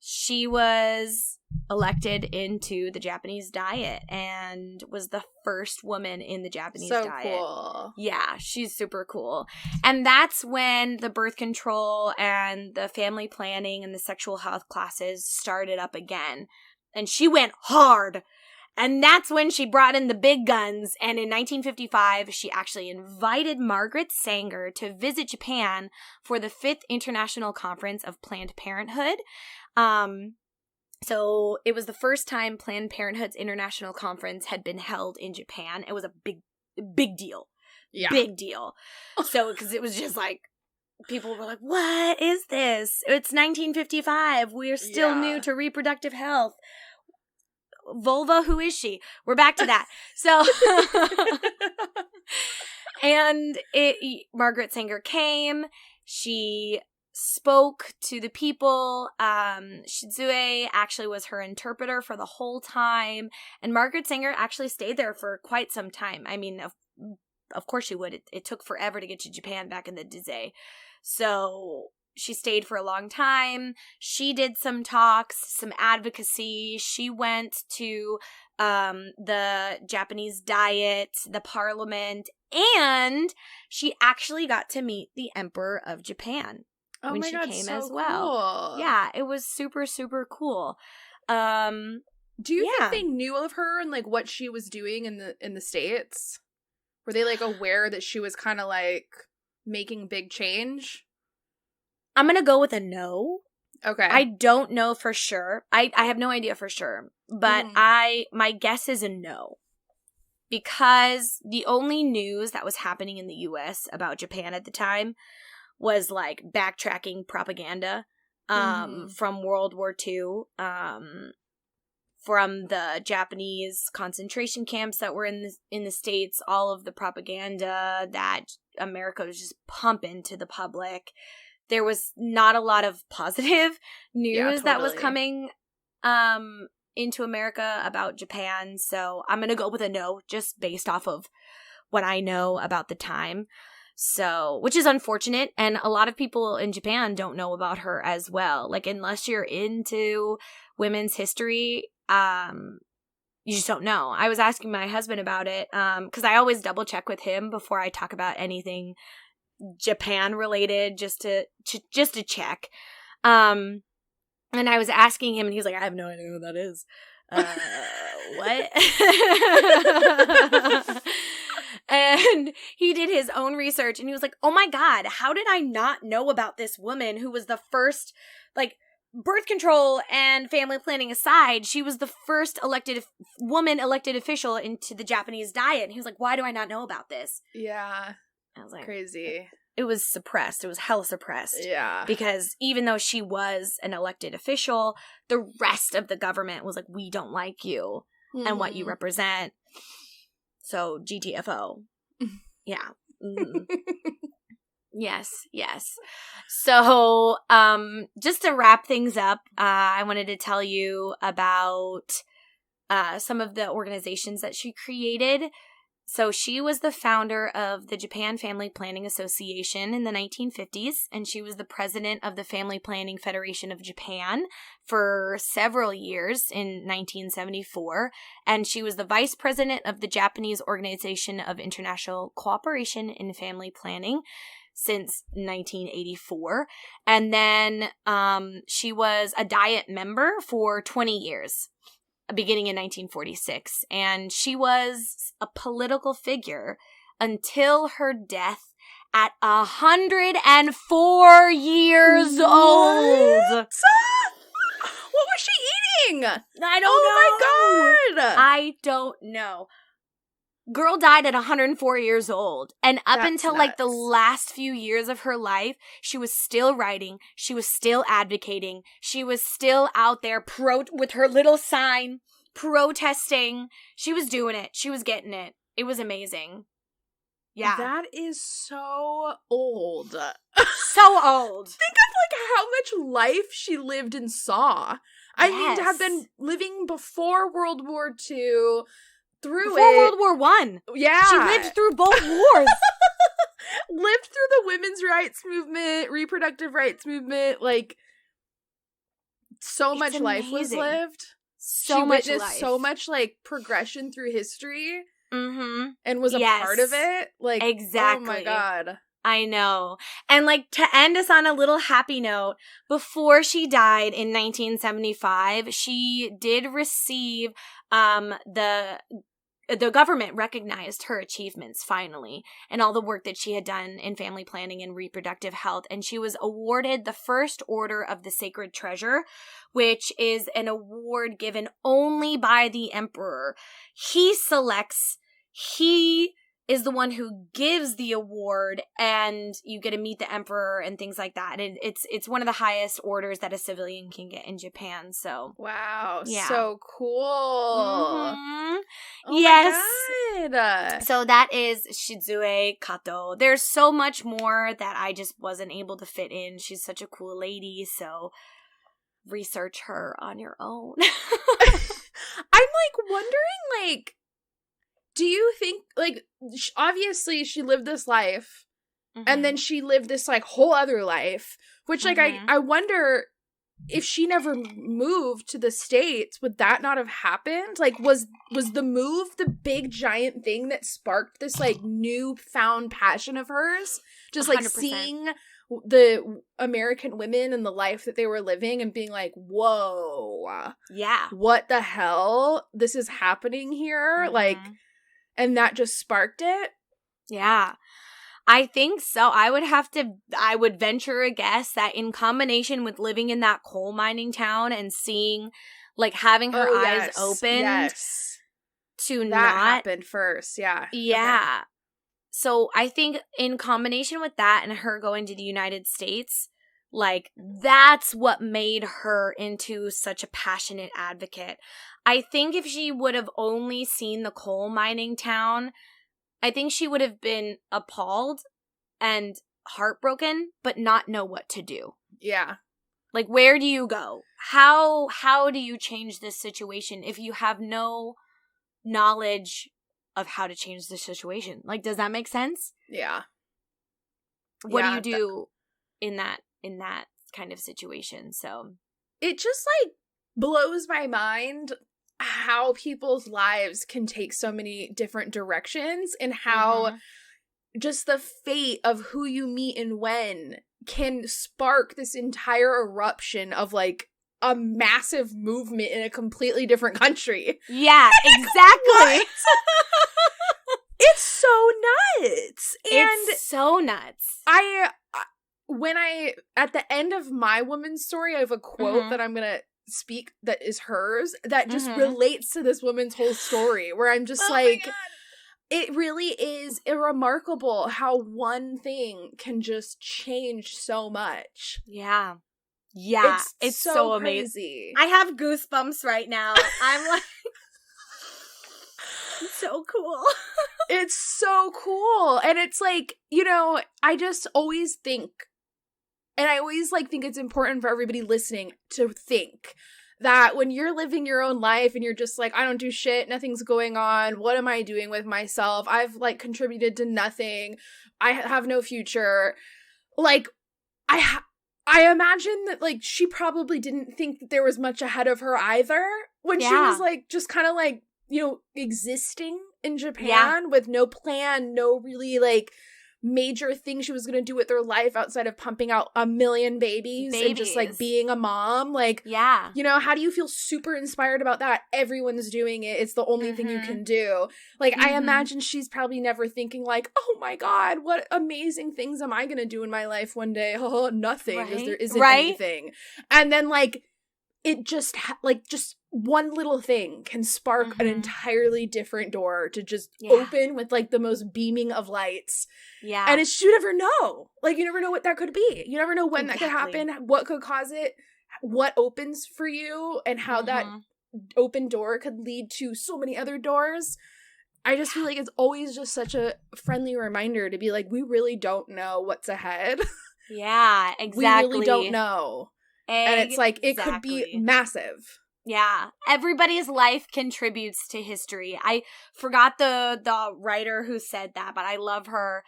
she was elected into the Japanese Diet and was the first woman in the Japanese Diet. So cool. Yeah, she's super cool. And that's when the birth control and the family planning and the sexual health classes started up again. And she went hard. And that's when she brought in the big guns. And in 1955, she actually invited Margaret Sanger to visit Japan for the 5th International Conference of Planned Parenthood. So it was the first time Planned Parenthood's international conference had been held in Japan. It was a big deal. Yeah. Big deal. So, because it was just people were like, what is this? It's 1955. We're still new to reproductive health. Vulva, who is she? We're back to that. So, and Margaret Sanger came. She spoke to the people. Shidzue actually was her interpreter for the whole time. And Margaret Sanger actually stayed there for quite some time. I mean, of course she would. It took forever to get to Japan back in the day. So she stayed for a long time. She did some talks, some advocacy. She went to the Japanese Diet, the parliament, and she actually got to meet the Emperor of Japan. Oh when my she God, came so as well. Cool. Yeah, it was super, super cool. Do you think they knew of her and what she was doing in the States? Were they aware that she was kind of making big change? I'm gonna go with a no. Okay. I don't know for sure. I have no idea for sure. But my guess is a no. Because the only news that was happening in the US about Japan at the time was backtracking propaganda from World War II, from the Japanese concentration camps that were in the States, all of the propaganda that America was just pumping to the public. There was not a lot of positive news that was coming into America about Japan, so I'm going to go with a no, just based off of what I know about the time. So, which is unfortunate, and a lot of people in Japan don't know about her as well. Unless you're into women's history, you just don't know. I was asking my husband about it, because I always double check with him before I talk about anything Japan related, just to check. And I was asking him, and he was like, I have no idea who that is. What? And he did his own research, and he was like, oh my God, how did I not know about this woman who was the first, birth control and family planning aside, she was the first woman elected official into the Japanese Diet. And he was like, why do I not know about this? Yeah. I was like, crazy. It was suppressed. It was hella suppressed. Yeah. Because even though she was an elected official, the rest of the government was like, we don't like you and what you represent. So, GTFO. Yeah. Yes. So, just to wrap things up, I wanted to tell you about some of the organizations that she created. So she was the founder of the Japan Family Planning Association in the 1950s, and she was the president of the Family Planning Federation of Japan for several years in 1974, and she was the vice president of the Japanese Organization of International Cooperation in Family Planning since 1984, and then she was a Diet member for 20 years. Beginning in 1946, and she was a political figure until her death at 104 years old. What was she eating? I don't know. Oh my God. I don't know. Girl died at 104 years old. And up until like the last few years of her life, she was still writing. She was still advocating. She was still out there with her little sign, protesting. She was doing it. She was getting it. It was amazing. Yeah. That is so old. So old. Think of like how much life she lived and saw. I mean, to have been living before World War II, before World War I. Yeah. She lived through both wars. Lived through the women's rights movement, reproductive rights movement, like so much amazing. Life was lived. So much witnessed life. so much like progression through history. Mm-hmm. And was a part of it. Like, exactly. Oh my God. I know. And like to end us on a little happy note, before she died in 1975, she did receive the government recognized her achievements finally and all the work that she had done in family planning and reproductive health. And she was awarded the First Order of the Sacred Treasure, which is an award given only by the emperor. He is the one who gives the award, and you get to meet the emperor and things like that. And it's one of the highest orders that a civilian can get in Japan. So wow, yeah. So cool. Mm-hmm. Oh yes. My God. So that is Shidzue Kato. There's so much more that I just wasn't able to fit in. She's such a cool lady, so research her on your own. I'm like wondering, like, do you think, like, obviously she lived this life, and then she lived this, like, whole other life, which, like, I wonder if she never moved to the States, would that not have happened? Like, was the move the big, giant thing that sparked this, like, newfound passion of hers? Just, like, 100%. seeing the American women and the life that they were living and being like, whoa. Yeah. What the hell? This is happening here? Like... And that just sparked it? Yeah. I think so. I would venture a guess that in combination with living in that coal mining town and seeing, like, having her eyes opened to that not... happened first, yeah. Yeah. Okay. So I think in combination with that and her going to the United States, like, that's what made her into such a passionate advocate. I think if she would have only seen the coal mining town, I think she would have been appalled and heartbroken, but not know what to do. Yeah. Like, where do you go? How do you change this situation if you have no knowledge of how to change the situation? Like, does that make sense? Yeah. What do you do in that kind of situation? So it just, like, blows my mind how people's lives can take so many different directions, and how just the fate of who you meet and when can spark this entire eruption of, like, a massive movement in a completely different country. Yeah, exactly. It's so nuts. It's so nuts. When at the end of my woman's story, I have a quote that I'm going to speak that is hers that just relates to this woman's whole story, where I'm just it really is remarkable how one thing can just change so much. Yeah. Yeah. It's so amazing. Crazy. I have goosebumps right now. I'm like, so cool. It's so cool. And it's like, you know, I just always think, and I always, like, think it's important for everybody listening to think that when you're living your own life and you're just like, I don't do shit, nothing's going on, what am I doing with myself? I've like contributed to nothing. I have no future. Like, I imagine that like she probably didn't think that there was much ahead of her either when she was like just kind of like, you know, existing in Japan with no plan, no really like major thing she was gonna do with her life outside of pumping out a million babies and just like being a mom. Like, you know, how do you feel super inspired about that? Everyone's doing it. It's the only thing you can do. Like, I imagine she's probably never thinking like, oh my God, what amazing things am I gonna do in my life one day? Oh, nothing, because there isn't anything. And then like it just just one little thing can spark an entirely different door to just open with like the most beaming of lights. Yeah. And it's, you never know. Like, you never know what that could be. You never know when that could happen, what could cause it, what opens for you, and how that open door could lead to so many other doors. I just feel like it's always just such a friendly reminder to be like, we really don't know what's ahead. Yeah, exactly. We really don't know. And it's like, it could be massive. Yeah. Everybody's life contributes to history. I forgot the writer who said that, but I love her.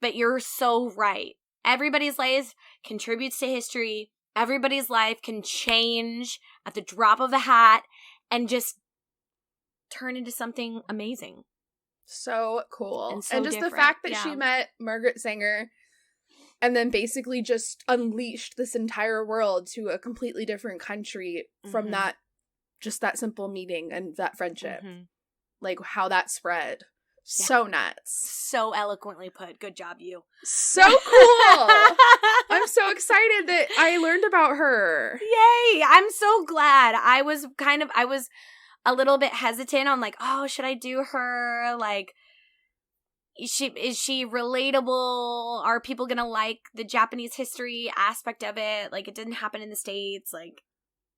But you're so right. Everybody's life contributes to history. Everybody's life can change at the drop of a hat and just turn into something amazing. So cool. And so just different. The fact that she met Margaret Sanger and then basically just unleashed this entire world to a completely different country from that simple meeting and that friendship. Like, how that spread. Yeah. So nuts. So eloquently put. Good job, you. So cool. I'm so excited that I learned about her. Yay. I'm so glad. I was a little bit hesitant on like, oh, should I do her? Like, is she relatable? Are people gonna like the Japanese history aspect of it? Like, it didn't happen in the States. Like,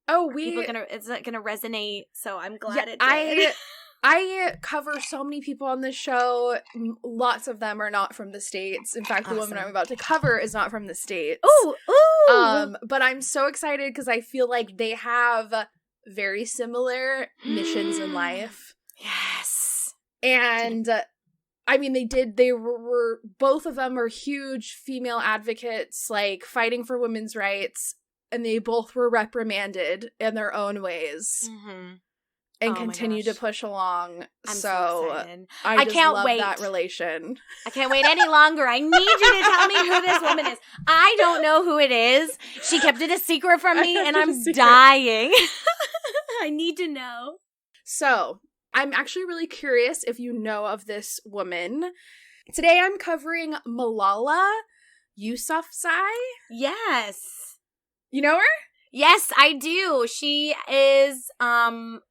is it gonna resonate? So I'm glad it did. I cover so many people on this show. Lots of them are not from the States. In fact, the woman I'm about to cover is not from the States. Ooh. But I'm so excited because I feel like they have very similar missions in life. Yes. And I mean, they were both of them are huge female advocates, like fighting for women's rights, and they both were reprimanded in their own ways. And continue to push along. I'm so excited. I can't love that relation. I can't wait any longer. I need you to tell me who this woman is. I don't know who it is. She kept it a secret from me, and I'm dying. I need to know. So, I'm actually really curious if you know of this woman. Today I'm covering Malala Yousafzai. Yes. You know her? Yes, I do. She is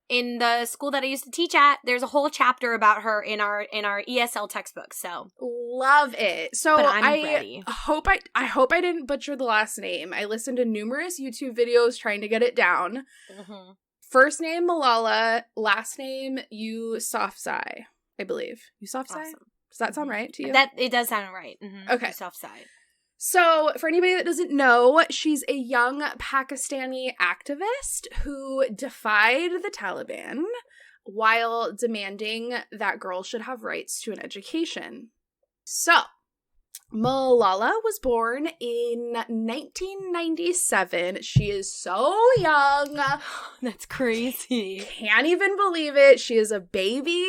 in the school that I used to teach at. There's a whole chapter about her in our ESL textbook. So love it. So but I'm ready. I hope I didn't butcher the last name. I listened to numerous YouTube videos trying to get it down. First name Malala, last name Yousafzai, I believe. Yousafzai? Awesome. Does that sound right to you? That it does sound right. Okay. Yousafzai. So, for anybody that doesn't know, she's a young Pakistani activist who defied the Taliban while demanding that girls should have rights to an education. So, Malala was born in 1997. She is so young. That's crazy. Can't even believe it. She is a baby.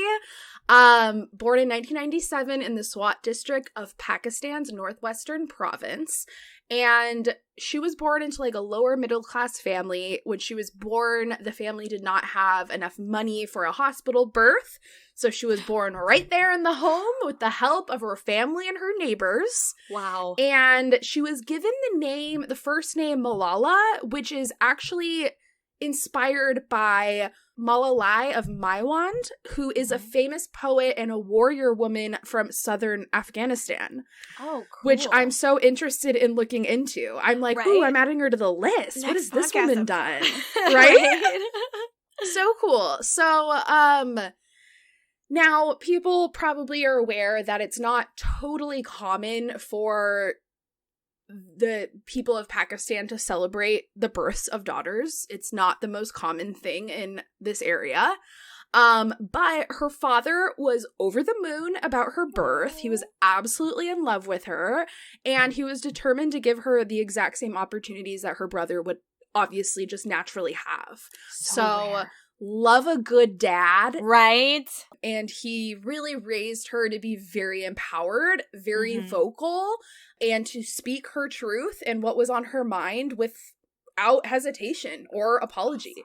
Born in 1997 in the Swat district of Pakistan's northwestern province. And she was born into like a lower middle class family. When she was born, the family did not have enough money for a hospital birth. So she was born right there in the home with the help of her family and her neighbors. Wow. And she was given the first name Malala, which is actually inspired by Malala of Maiwand, who is a famous poet and a warrior woman from southern Afghanistan. Oh, cool. Which I'm so interested in looking into. I'm like, ooh, I'm adding her to the list. What has this woman done? Right? So cool. So, now people probably are aware that it's not totally common for the people of Pakistan to celebrate the births of daughters. It's not the most common thing in this area. But her father was over the moon about her birth. He was absolutely in love with her, and he was determined to give her the exact same opportunities that her brother would obviously just naturally have. So love a good dad. Right. And he really raised her to be very empowered, very vocal, and to speak her truth and what was on her mind without hesitation or apology.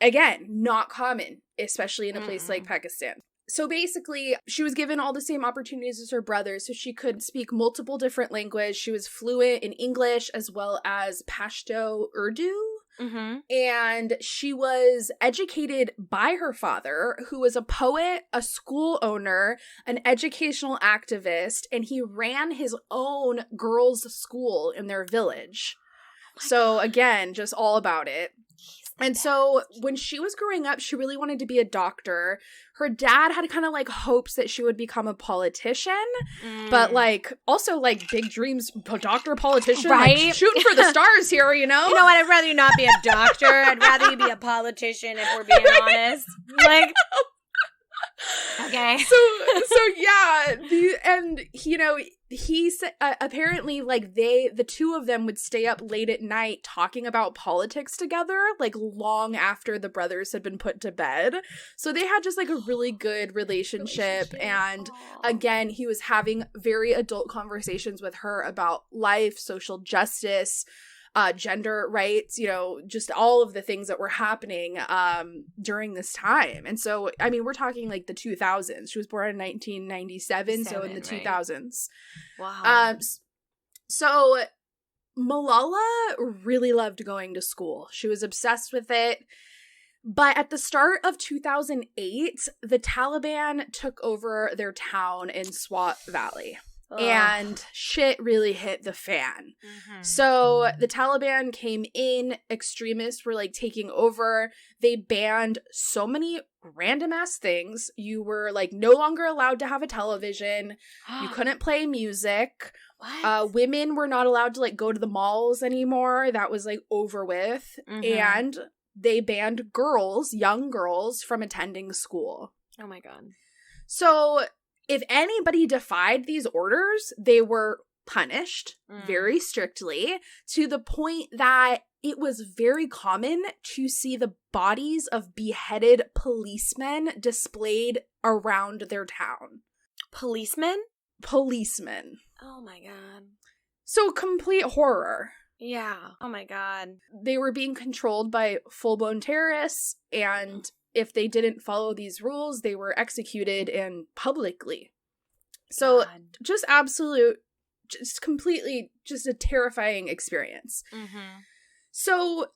Again, not common, especially in a place like Pakistan. So basically, she was given all the same opportunities as her brother, so she could speak multiple different languages. She was fluent in English as well as Pashto Urdu. And she was educated by her father, who was a poet, a school owner, an educational activist, and he ran his own girls' school in their village. So again, just all about it. And so when she was growing up, she really wanted to be a doctor. Her dad had kind of like hopes that she would become a politician, but like also like big dreams, doctor, politician, right? Like, shooting for the stars here, you know? You know what? I'd rather you not be a doctor. I'd rather you be a politician, if we're being honest. Like, okay. So yeah, he said apparently like the two of them would stay up late at night talking about politics together, like long after the brothers had been put to bed. So they had just like a really good relationship. And again, he was having very adult conversations with her about life, social justice, gender rights, just all of the things that were happening during this time. And so, I mean, we're talking like the 2000s. She was born in 1997, so in the 2000s. Wow. So Malala really loved going to school. She was obsessed with it. But at the start of 2008, the Taliban took over their town in Swat Valley. And shit really hit the fan. So the Taliban came in, extremists were like taking over. They banned so many random ass things. You were like no longer allowed to have a television. You couldn't play music. What? Women were not allowed to like go to the malls anymore. That was like over with. And they banned girls, young girls, from attending school. Oh my God. So if anybody defied these orders, they were punished very strictly, to the point that it was very common to see the bodies of beheaded policemen displayed around their town. Policemen? Policemen. Oh my God. So complete horror. Yeah. Oh my God. They were being controlled by full-blown terrorists, and if they didn't follow these rules, they were executed and publicly. So just completely just a terrifying experience. So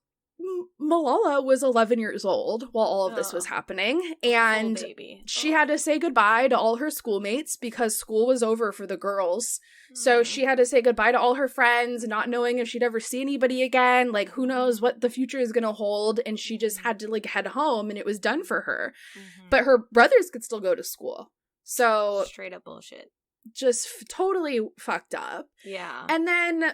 Malala was 11 years old while all of this was happening, and she had to say goodbye to all her schoolmates because school was over for the girls. So she had to say goodbye to all her friends, not knowing if she'd ever see anybody again. Like, who knows what the future is going to hold, and she just had to like head home, and it was done for her. But her brothers could still go to school. So straight up bullshit. Just totally fucked up. Yeah. And then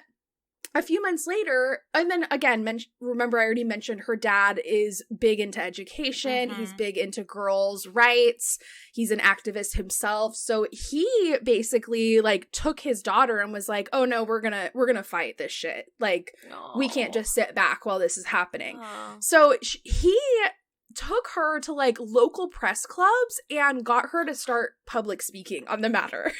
a few months later, and then again, remember I already mentioned her dad is big into education. He's big into girls' rights. He's an activist himself. So he basically like took his daughter and was like, "Oh no, we're gonna fight this shit. Like, we can't just sit back while this is happening." So he took her to like local press clubs and got her to start public speaking on the matter.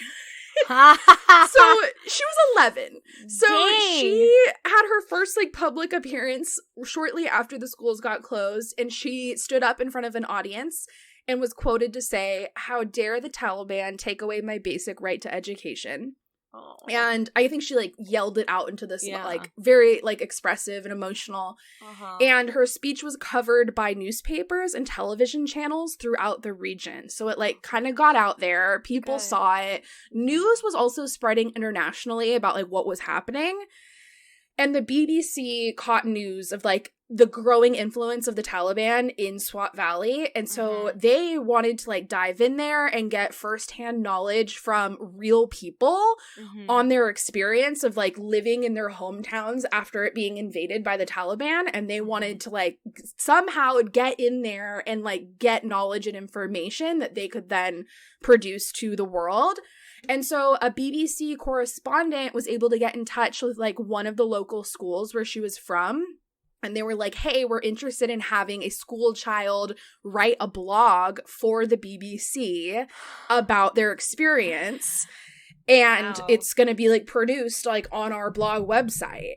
So she was 11. So she had her first like public appearance shortly after the schools got closed, and she stood up in front of an audience and was quoted to say, "How dare the Taliban take away my basic right to education?" And I think she like yelled it out into this like very like expressive and emotional. And her speech was covered by newspapers and television channels throughout the region. So it like kind of got out there. People saw it. News was also spreading internationally about like what was happening. And the BBC caught news of like the growing influence of the Taliban in Swat Valley. And so they wanted to like dive in there and get firsthand knowledge from real people on their experience of like living in their hometowns after it being invaded by the Taliban. And they wanted to like somehow get in there and like get knowledge and information that they could then produce to the world. And so a BBC correspondent was able to get in touch with like one of the local schools where she was from. And they were like, hey, we're interested in having a school child write a blog for the BBC about their experience. And it's going to be like produced like on our blog website.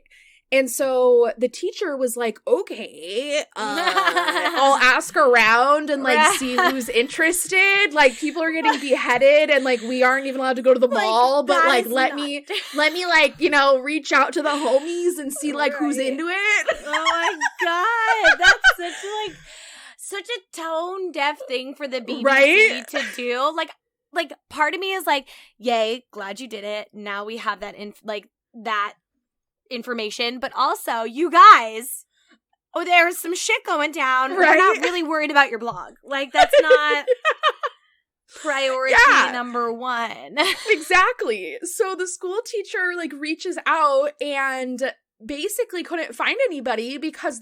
And so the teacher was like, okay, I'll ask around and like see who's interested. Like people are getting beheaded and like we aren't even allowed to go to the mall, but like let me like, you know, reach out to the homies and see like who's into it. Oh my God. That's such a tone deaf thing for the BBC to do. Like part of me is like, yay, glad you did it. Now we have that that information, but also you guys, there's some shit going down. We're not really worried about your blog. Like that's not priority number one. Exactly. So the school teacher like reaches out and basically couldn't find anybody because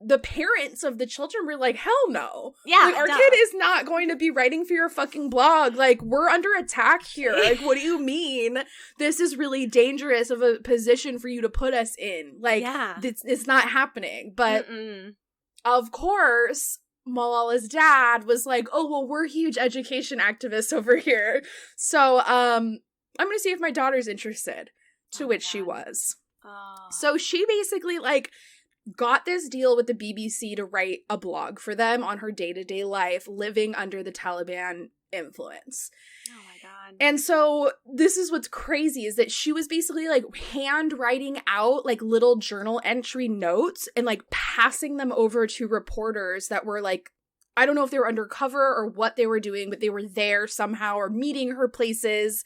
the parents of the children were like, hell no. Yeah. Like, our kid is not going to be writing for your fucking blog. Like, we're under attack here. Like, what do you mean? This is really dangerous of a position for you to put us in. Like, it's not happening. But, of course, Malala's dad was like, oh, well, we're huge education activists over here. So, I'm going to see if my daughter's interested. To which she was. Oh. So she basically, like, got this deal with the BBC to write a blog for them on her day-to-day life living under the Taliban influence. Oh my God. And so this is what's crazy is that she was basically like handwriting out like little journal entry notes and like passing them over to reporters that were like, I don't know if they were undercover or what they were doing, but they were there somehow or meeting her places.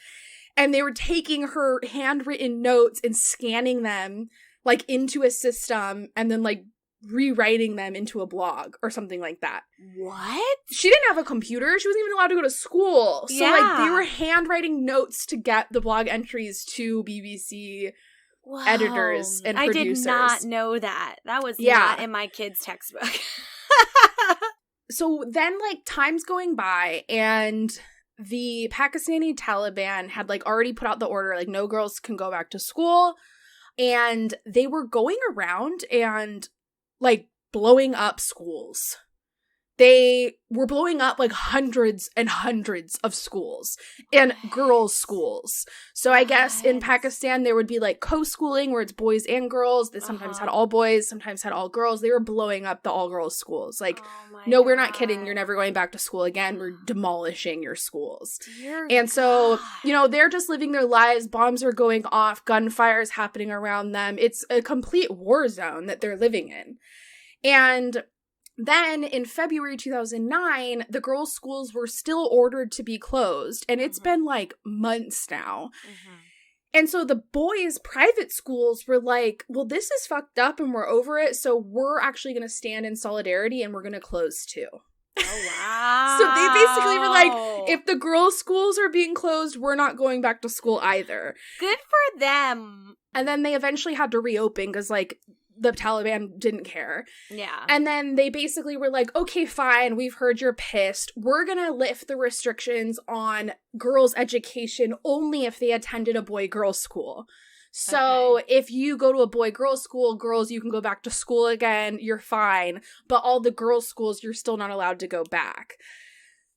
And they were taking her handwritten notes and scanning them like into a system and then like rewriting them into a blog or something like that. What? She didn't have a computer. She wasn't even allowed to go to school. So like they were handwriting notes to get the blog entries to BBC editors and producers. I did not know that. That was not in my kid's textbook. So then like time's going by and the Pakistani Taliban had like already put out the order like no girls can go back to school. And they were going around and, like, blowing up schools. They were blowing up, like, hundreds and hundreds of schools. And girls' schools. So I guess in Pakistan, there would be, like, co-schooling where it's boys and girls. They sometimes had all boys, sometimes had all girls. They were blowing up the all-girls schools. Like, no, we're not kidding. You're never going back to school again. We're demolishing your schools. And so, you know, they're just living their lives. Bombs are going off. Gunfire is happening around them. It's a complete war zone that they're living in. And then in February 2009, the girls' schools were still ordered to be closed. And it's been like months now. And so the boys' private schools were like, well, this is fucked up and we're over it. So we're actually going to stand in solidarity and we're going to close too. Oh, wow. So they basically were like, if the girls' schools are being closed, we're not going back to school either. Good for them. And then they eventually had to reopen because like the Taliban didn't care. Yeah. And then they basically were like, okay, fine, we've heard you're pissed. We're going to lift the restrictions on girls' education only if they attended a boy-girls school. So if you go to a boy-girls school, girls, you can go back to school again. You're fine. But all the girls' schools, you're still not allowed to go back.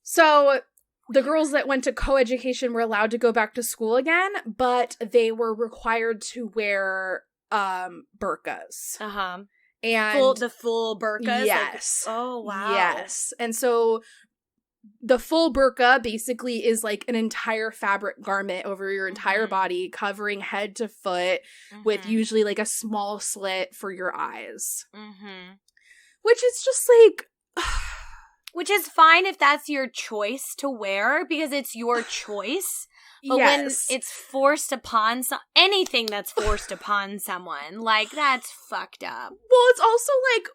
So the girls that went to co-education were allowed to go back to school again, but they were required to wear burqas. And the full burqas? Yes. Like, oh, wow. Yes. And so the full burqa basically is like an entire fabric garment over your entire body, covering head to foot, with usually like a small slit for your eyes. Which is just like... Which is fine if that's your choice to wear, because it's your choice. But when it's forced upon anything that's forced upon someone, like, that's fucked up. Well, it's also like,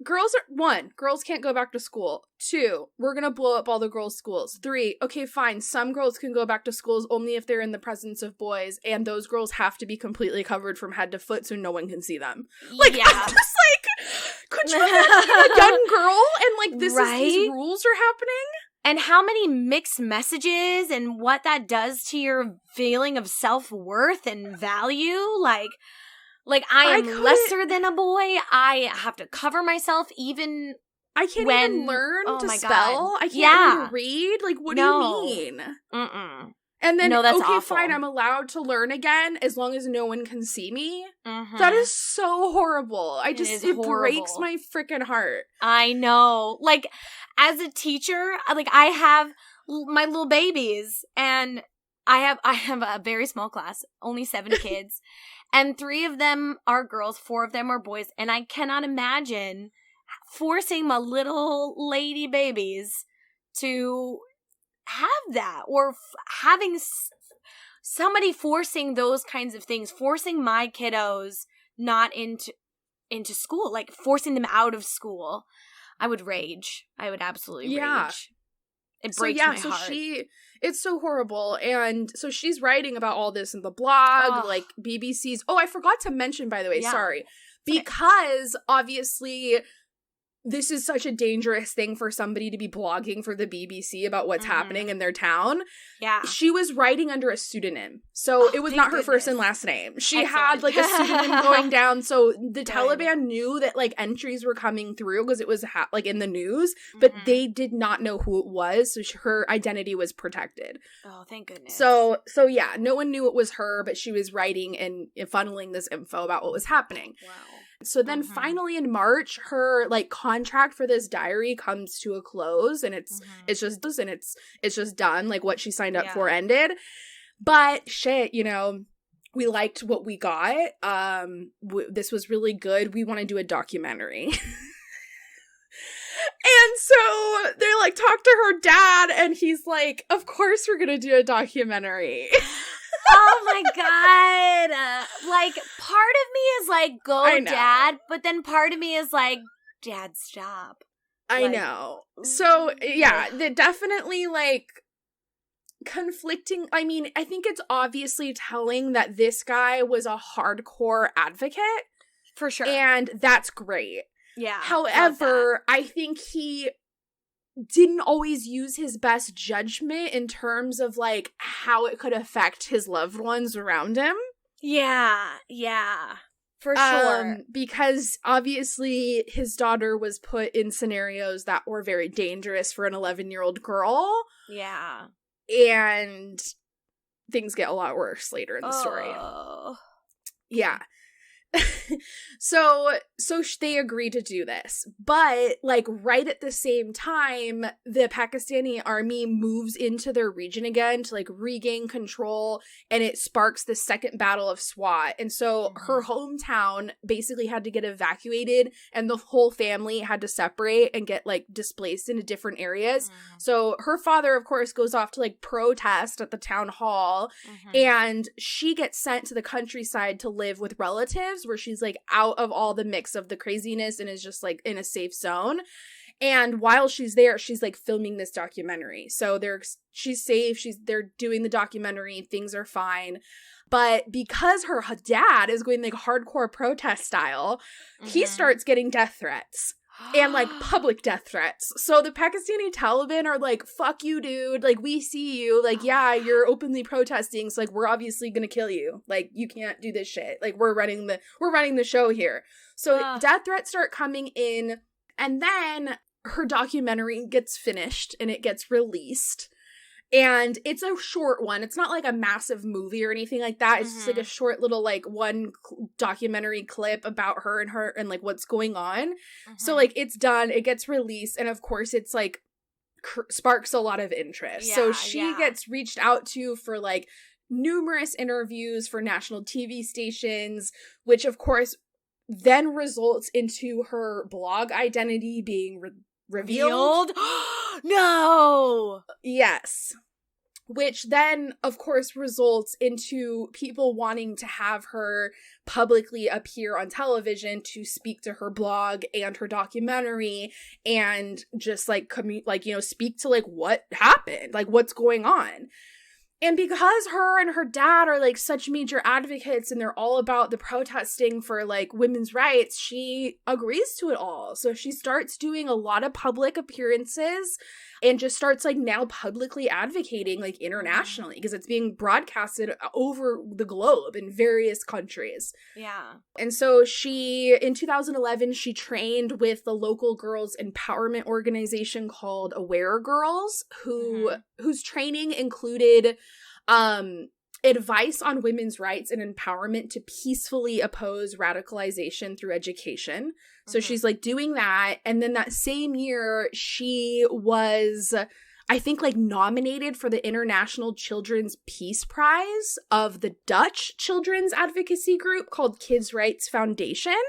girls can't go back to school. 2, we're gonna blow up all the girls' schools. 3, okay, fine, some girls can go back to schools only if they're in the presence of boys, and those girls have to be completely covered from head to foot so no one can see them. Like, yeah. I'm just like, could you imagine a young girl and like, these rules are happening? And how many mixed messages and what that does to your feeling of self-worth and value. Like I am lesser than a boy. I have to cover myself even I can't even learn to spell. God. I can't even read. Like, what do you mean? Mm-mm. And then, that's okay, awful. Fine, I'm allowed to learn again as long as no one can see me. Mm-hmm. That is so horrible. It breaks my freaking heart. I know. Like, as a teacher, like, I have my little babies, and I have a very small class, only 7 kids, and 3 of them are girls, 4 of them are boys, and I cannot imagine forcing my little lady babies to have that, or having somebody forcing those kinds of things, forcing my kiddos not into school, like forcing them out of school. I would rage. I would absolutely rage. It breaks my heart. It's so horrible. And so she's writing about all this in the blog, like BBC's. Oh, I forgot to mention, by the way, sorry. Because obviously this is such a dangerous thing for somebody to be blogging for the BBC about what's happening in their town. Yeah. She was writing under a pseudonym. So it was not her first and last name. She had like a pseudonym going down. So the Taliban knew that like entries were coming through because it was like in the news, but they did not know who it was. So her identity was protected. Oh, thank goodness. So yeah, no one knew it was her, but she was writing and funneling this info about what was happening. Wow. So then finally in March, her like contract for this diary comes to a close, and it's just done. Like what she signed up for ended. But shit, you know, we liked what we got. This was really good. We want to do a documentary. And so they're like, talk to her dad, and he's like, of course we're gonna do a documentary. Oh my god. Like, part of me is like, go dad, but then part of me is like, dad, stop. I know. So, yeah, they're definitely like conflicting. I mean, I think it's obviously telling that this guy was a hardcore advocate. For sure. And that's great. Yeah. However, I think he didn't always use his best judgment in terms of like how it could affect his loved ones around him. Yeah, for sure. Because obviously his daughter was put in scenarios that were very dangerous for an 11-year-old girl. Yeah. And things get a lot worse later in the story. Yeah. So they agree to do this, but like right at the same time, the Pakistani army moves into their region again to like regain control, and it sparks the second battle of Swat. And so her hometown basically had to get evacuated, and the whole family had to separate and get like displaced into different areas. So her father, of course, goes off to like protest at the town hall, and she gets sent to the countryside to live with relatives, where she's like out of all the mix of the craziness and is just like in a safe zone. And while she's there, she's like filming this documentary. So she's safe. They're doing the documentary. Things are fine. But because her dad is going like hardcore protest style, he starts getting death threats. And like public death threats. So the Pakistani Taliban are like, fuck you, dude. Like, we see you. Like, yeah, you're openly protesting. So like, we're obviously gonna kill you. Like, you can't do this shit. Like, we're running the show here. So death threats start coming in. And then her documentary gets finished and it gets released. And it's a short one. It's not like a massive movie or anything like that. It's just like a short little like one documentary clip about her and like what's going on. So like it's done. It gets released. And of course it's like sparks a lot of interest. So she gets reached out to for like numerous interviews for national TV stations, which of course then results into her blog identity being revealed. No! Yes. which then, of course, results into people wanting to have her publicly appear on television to speak to her blog and her documentary and just, like, speak to, like, what happened, like, what's going on. And because her and her dad are, like, such major advocates and they're all about the protesting for, like, women's rights, she agrees to it all. So she starts doing a lot of public appearances and just starts, like, now publicly advocating, like, internationally, because it's being broadcasted over the globe in various countries. Yeah. And so in 2011, she trained with the local girls' empowerment organization called Aware Girls, whose training included advice on women's rights and empowerment to peacefully oppose radicalization through education. So she's, like, doing that. And then that same year, she was, I think, like, nominated for the International Children's Peace Prize of the Dutch children's advocacy group called Kids' Rights Foundation,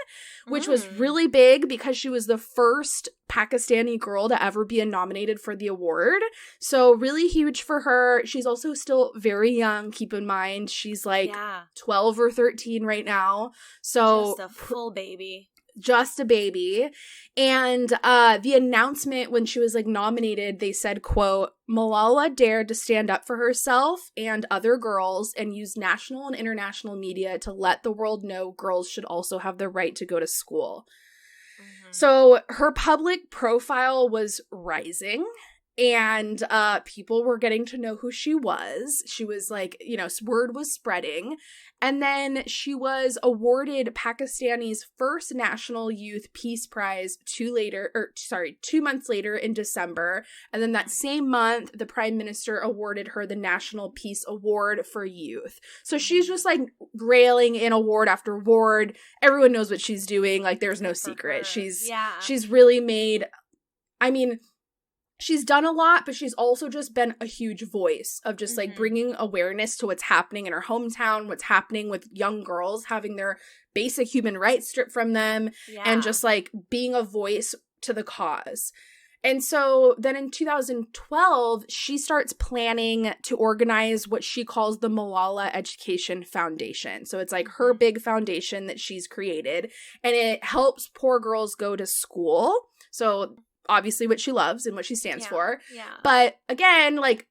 which was really big because she was the first Pakistani girl to ever be nominated for the award. So really huge for her. She's also still very young. Keep in mind, she's like 12 or 13 right now. So just a full baby. Just a baby. And the announcement when she was, like, nominated, they said, quote, "Malala dared to stand up for herself and other girls and use national and international media to let the world know girls should also have the right to go to school." So her public profile was rising. And people were getting to know who she was. She was, like, you know, word was spreading. And then she was awarded Pakistani's first National Youth Peace Prize 2 months later in December. And then that same month, the Prime Minister awarded her the National Peace Award for Youth. So she's just, like, railing in award after award. Everyone knows what she's doing. Like, there's no secret. She's really made, I mean, she's done a lot, but she's also just been a huge voice of just, like, bringing awareness to what's happening in her hometown, what's happening with young girls having their basic human rights stripped from them, and just, like, being a voice to the cause. And so then in 2012, she starts planning to organize what she calls the Malala Education Foundation. So it's, like, her big foundation that she's created, and it helps poor girls go to school. So obviously what she loves and what she stands for. Yeah. But again, like,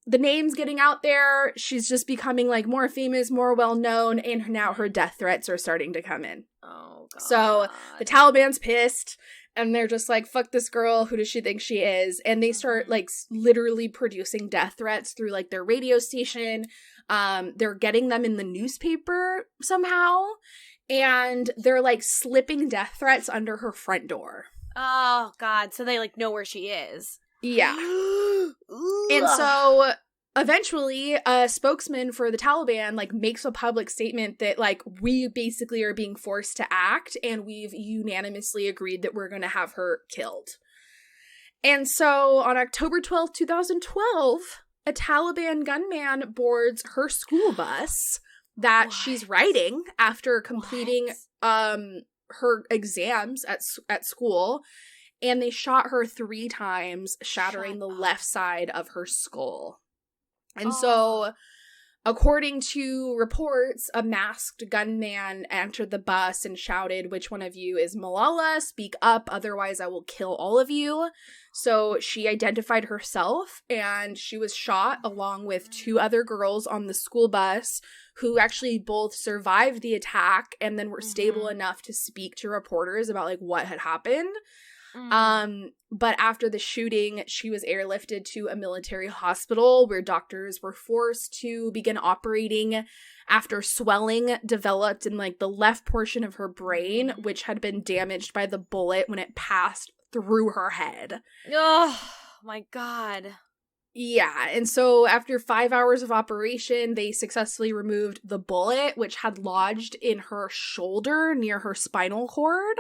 the name's getting out there. She's just becoming, like, more famous, more well-known, and now her death threats are starting to come in. Oh, God. So the Taliban's pissed, and they're just like, fuck this girl. Who does she think she is? And they start, like, literally producing death threats through, like, their radio station. They're getting them in the newspaper somehow. And they're, like, slipping death threats under her front door. Oh, God. So they, like, know where she is. Yeah. And so eventually a spokesman for the Taliban, like, makes a public statement that, like, we basically are being forced to act and we've unanimously agreed that we're going to have her killed. And so on October 12th, 2012, a Taliban gunman boards her school bus that she's riding after completing her exams at school, and they shot her 3 times, shattering the left side of her skull. And so, according to reports, a masked gunman entered the bus and shouted, "Which one of you is Malala? Speak up, otherwise I will kill all of you." So she identified herself, and she was shot along with 2 other girls on the school bus who actually both survived the attack and then were stable enough to speak to reporters about, like, what had happened. But after the shooting, she was airlifted to a military hospital where doctors were forced to begin operating after swelling developed in, like, the left portion of her brain, which had been damaged by the bullet when it passed through her head. Oh, my God. Yeah, and so after 5 hours of operation, they successfully removed the bullet, which had lodged in her shoulder near her spinal cord.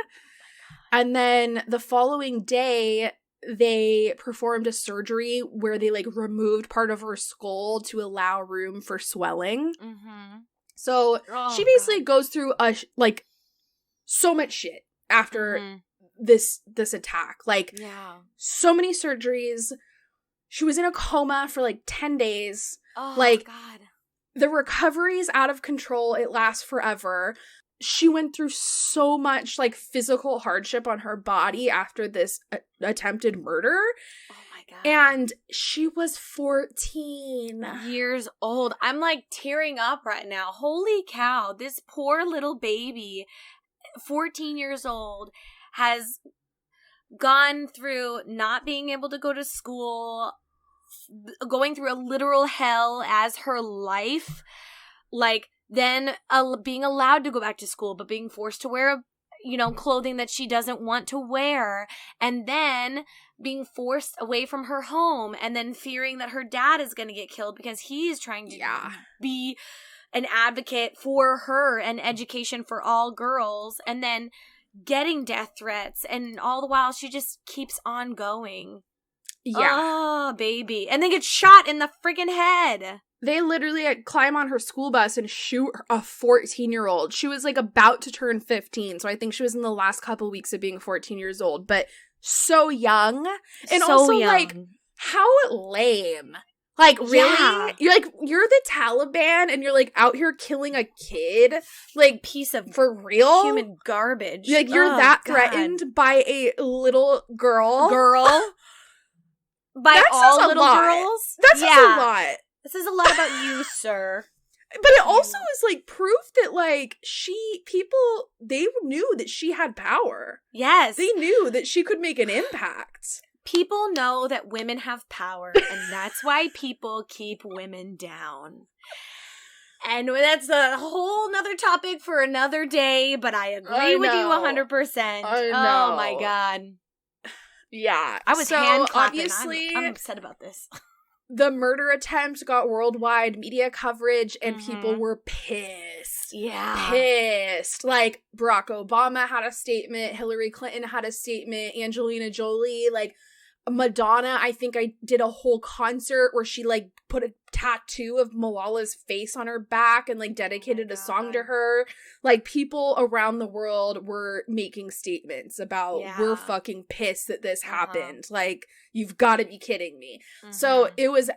And then the following day, they performed a surgery where they, like, removed part of her skull to allow room for swelling. So she basically goes through so much shit after this attack. Like, so many surgeries. She was in a coma for like 10 days. Oh, like, God. The recovery is out of control. It lasts forever. She went through so much like physical hardship on her body after this attempted murder. Oh my God. And she was 14 years old. I'm like tearing up right now. Holy cow. This poor little baby, 14 years old, has gone through not being able to go to school, going through a literal hell as her life, like then being allowed to go back to school, but being forced to wear, clothing that she doesn't want to wear, and then being forced away from her home, and then fearing that her dad is going to get killed because he's trying to be an advocate for her and education for all girls, and then getting death threats, and all the while she just keeps on going. Yeah. Oh, baby. And then gets shot in the friggin' head. They literally climb on her school bus and shoot a 14-year-old. She was like about to turn 15, so I think she was in the last couple weeks of being 14 years old, but so young. And so also, young. like, how lame. Like, really? Yeah. You're the Taliban and you're, like, out here killing a kid? Like, piece of for real? human garbage. Like, you're that threatened by a little girl? By all little girls? That says a lot. This says a lot about you, sir. But it also is, like, proof that, like, they knew that she had power. Yes. They knew that she could make an impact. People know that women have power, and that's why people keep women down. And that's a whole nother topic for another day, but I agree with you 100%. I know. Oh, my God. Yeah. I was hand clapping. Obviously, I'm upset about this. The murder attempt got worldwide media coverage, and people were pissed. Yeah. Pissed. Like, Barack Obama had a statement, Hillary Clinton had a statement, Angelina Jolie, like, Madonna, I think I did a whole concert where she, like, put a tattoo of Malala's face on her back and, like, dedicated a song to her. Like, people around the world were making statements about, we're fucking pissed that this happened. Like, you've got to be kidding me. So it was,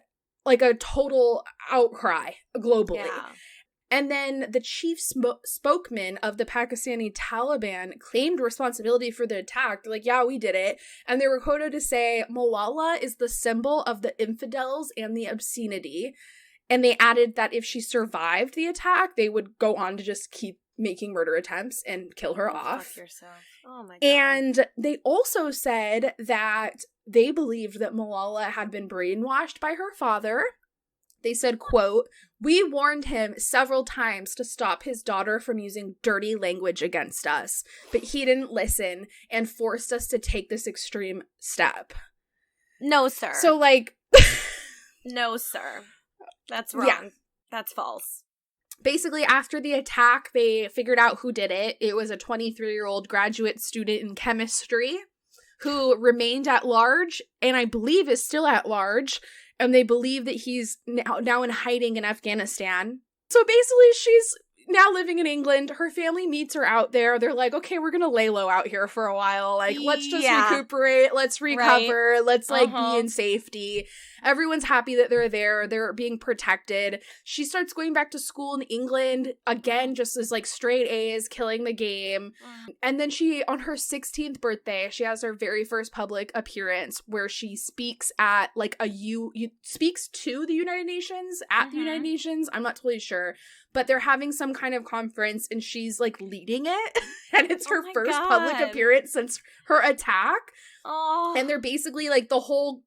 like, a total outcry globally. Yeah. And then the chief spokesman of the Pakistani Taliban claimed responsibility for the attack. They're like, yeah, we did it. And they were quoted to say, Malala is the symbol of the infidels and the obscenity. And they added that if she survived the attack, they would go on to just keep making murder attempts and kill her off. Fuck yourself. Oh my God. And they also said that they believed that Malala had been brainwashed by her father. They said, quote, we warned him several times to stop his daughter from using dirty language against us, but he didn't listen and forced us to take this extreme step. No, sir. So, like... no, sir. That's wrong. Yeah. That's false. Basically, after the attack, they figured out who did it. It was a 23-year-old graduate student in chemistry who remained at large, and I believe is still at large. And they believe that he's now in hiding in Afghanistan. So basically, she's now living in England. Her family meets her out there. They're like, okay, we're going to lay low out here for a while. Like, let's just recuperate. Let's recover. Right. Let's, like, be in safety. Everyone's happy that they're there. They're being protected. She starts going back to school in England. Again, just as, like, straight A's, killing the game. And then she, on her 16th birthday, she has her very first public appearance where she speaks at, like, speaks to the United Nations, at the United Nations. I'm not totally sure. But they're having some kind of conference, and she's, like, leading it. And it's her first public appearance since her attack. Oh. And they're basically, like, the whole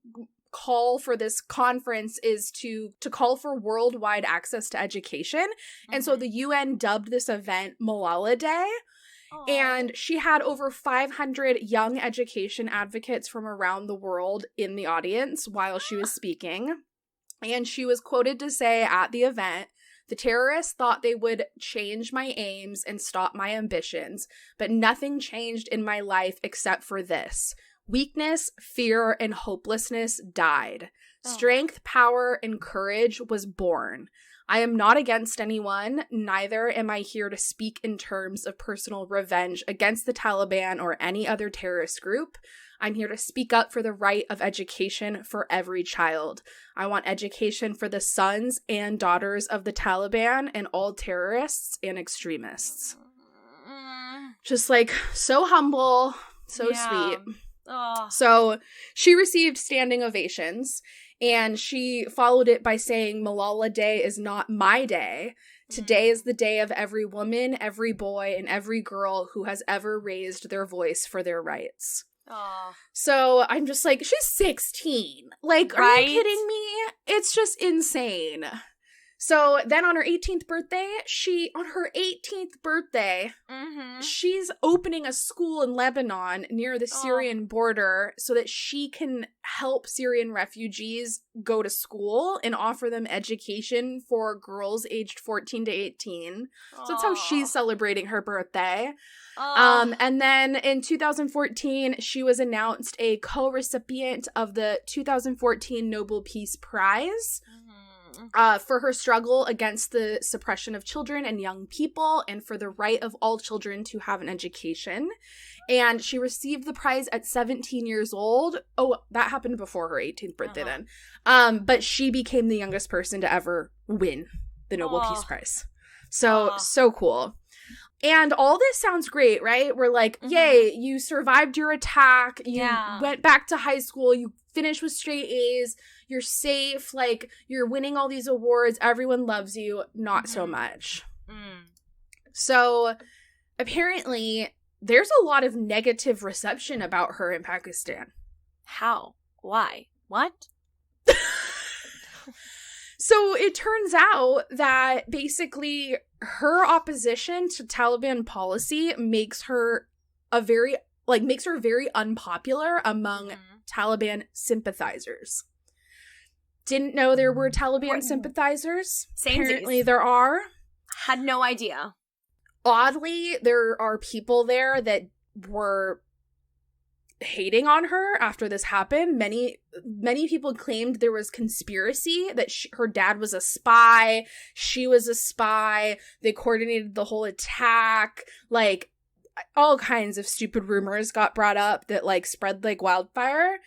call for this conference is to call for worldwide access to education. And so the UN dubbed this event Malala Day. And she had over 500 young education advocates from around the world in the audience while she was speaking. And she was quoted to say at the event, the terrorists thought they would change my aims and stop my ambitions, but nothing changed in my life except for this. Weakness, fear, and hopelessness died. Strength, power, and courage was born. I am not against anyone, neither am I here to speak in terms of personal revenge against the Taliban or any other terrorist group. I'm here to speak up for the right of education for every child. I want education for the sons and daughters of the Taliban and all terrorists and extremists. Just like so humble, so sweet. Oh. So she received standing ovations, and she followed it by saying, Malala Day is not my day. Today is the day of every woman, every boy, and every girl who has ever raised their voice for their rights. Oh. So I'm just like, she's 16. Like, are you kidding me? It's just insane. So then on her 18th birthday, she's opening a school in Lebanon near the Syrian border so that she can help Syrian refugees go to school and offer them education for girls aged 14 to 18. So that's how she's celebrating her birthday. And then in 2014, she was announced a co-recipient of the 2014 Nobel Peace Prize. For her struggle against the suppression of children and young people and for the right of all children to have an education. And she received the prize at 17 years old. Oh, that happened before her 18th birthday then. But she became the youngest person to ever win the Nobel Peace Prize. So cool. And all this sounds great, right? We're like, yay, you survived your attack. You went back to high school. You finished with straight A's. You're safe. Like, you're winning all these awards. Everyone loves you. Not so much. So apparently there's a lot of negative reception about her in Pakistan. How? Why? What? So it turns out that basically her opposition to Taliban policy makes her very unpopular among Taliban sympathizers. Didn't know there were Taliban sympathizers. Apparently there are. Had no idea. Oddly, there are people there that were hating on her after this happened. Many people claimed there was conspiracy, that her dad was a spy, she was a spy, they coordinated the whole attack, like all kinds of stupid rumors got brought up that like spread like wildfire.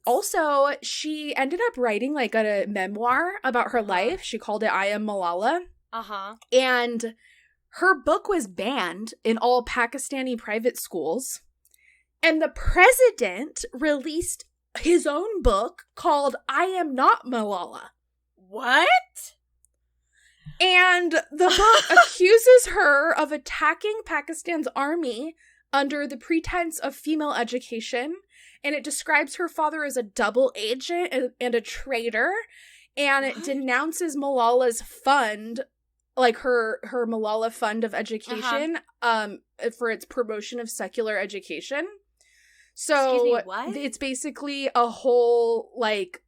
Also, she ended up writing like a memoir about her life. She called it I Am Malala. And her book was banned in all Pakistani private schools. And the president released his own book called I Am Not Malala. What? And the book accuses her of attacking Pakistan's army under the pretense of female education. And it describes her father as a double agent and a traitor. And it denounces Malala's fund, like her Malala Fund of Education, for its promotion of secular education. So excuse me, what? It's basically a whole, like,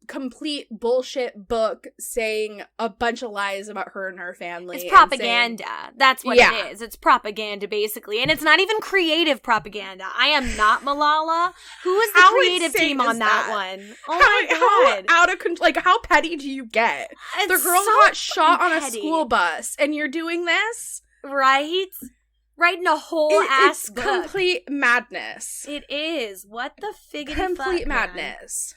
complete bullshit book saying a bunch of lies about her and her family. It's propaganda. That's what it is. It's propaganda, basically. And it's not even creative propaganda. I Am Not Malala. Who was the creative team on that one? Oh my God. How out of control, like, how petty do you get? It's the girl so got shot on a petty. school bus, and you're doing this? Right? Writing a whole ass book. It's complete madness. It is. What the figgity Complete fuck, madness.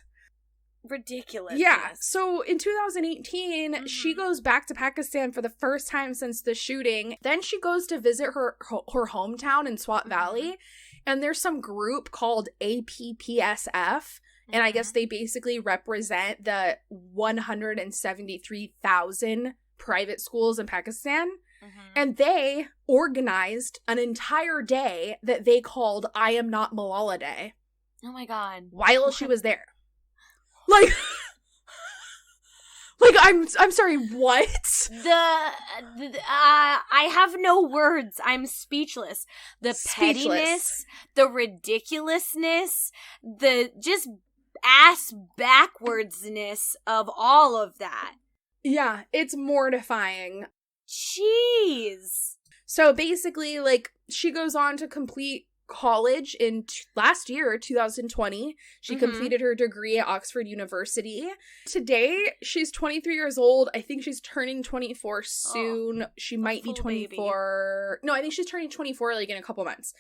Ridiculous. Yeah. So in 2018, she goes back to Pakistan for the first time since the shooting. Then she goes to visit her hometown in Swat Valley. And there's some group called APPSF. And I guess they basically represent the 173,000 private schools in Pakistan. And they organized an entire day that they called I Am Not Malala Day. Oh my God. While she was there. Like, I'm sorry, what? I have no words. I'm speechless. The pettiness, the ridiculousness, the just ass backwardsness of all of that. Yeah, it's mortifying. Jeez. So basically, like, she goes on to complete college in last year, 2020. She completed her degree at Oxford University. Today, she's 23 years old. I think she's turning 24 soon. She might be 24. Baby. No, I think she's turning 24 like in a couple months.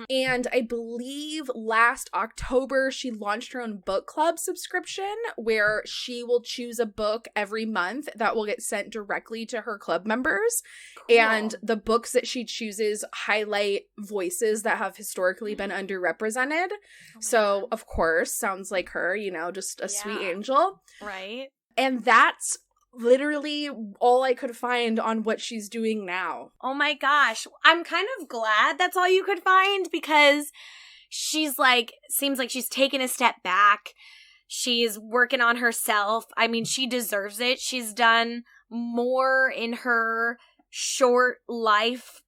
And I believe last October, she launched her own book club subscription where she will choose a book every month that will get sent directly to her club members. Cool. And the books that she chooses highlight voices that have historically been underrepresented. So, of course, sounds like her, you know, just a sweet angel. Right. And that's literally all I could find on what she's doing now. Oh my gosh. I'm kind of glad that's all you could find because she's like, seems like she's taken a step back. She's working on herself. I mean, she deserves it. She's done more in her short life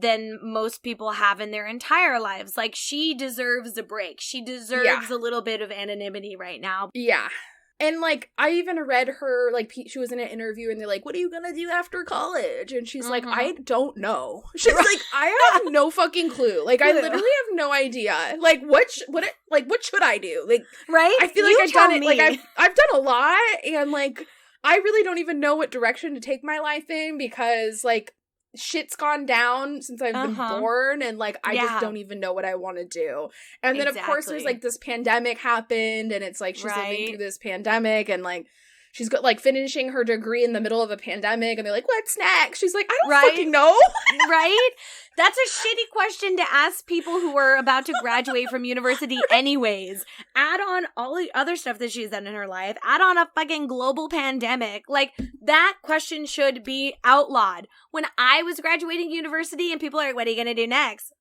than most people have in their entire lives. Like, she deserves a break. She deserves a little bit of anonymity right now. Yeah. And, like, I even read her, like, she was in an interview and they're like, what are you gonna do after college? And she's like, I don't know. She's like, I have no fucking clue. Like, I literally have no idea. Like, what should I do? Like, right? I feel like I've done it. Like, I've done a lot and, like, I really don't even know what direction to take my life in because, like, shit's gone down since I've been born and like I just don't even know what I want to do. And then of course there's like this pandemic happened and it's like she's living through this pandemic and like she's got like finishing her degree in the middle of a pandemic and they're like, what's next? She's like, I don't fucking know. Right? That's a shitty question to ask people who are about to graduate from university anyways. Add on all the other stuff that she's done in her life. Add on a fucking global pandemic. Like, that question should be outlawed. When I was graduating university and people are like, what are you going to do next?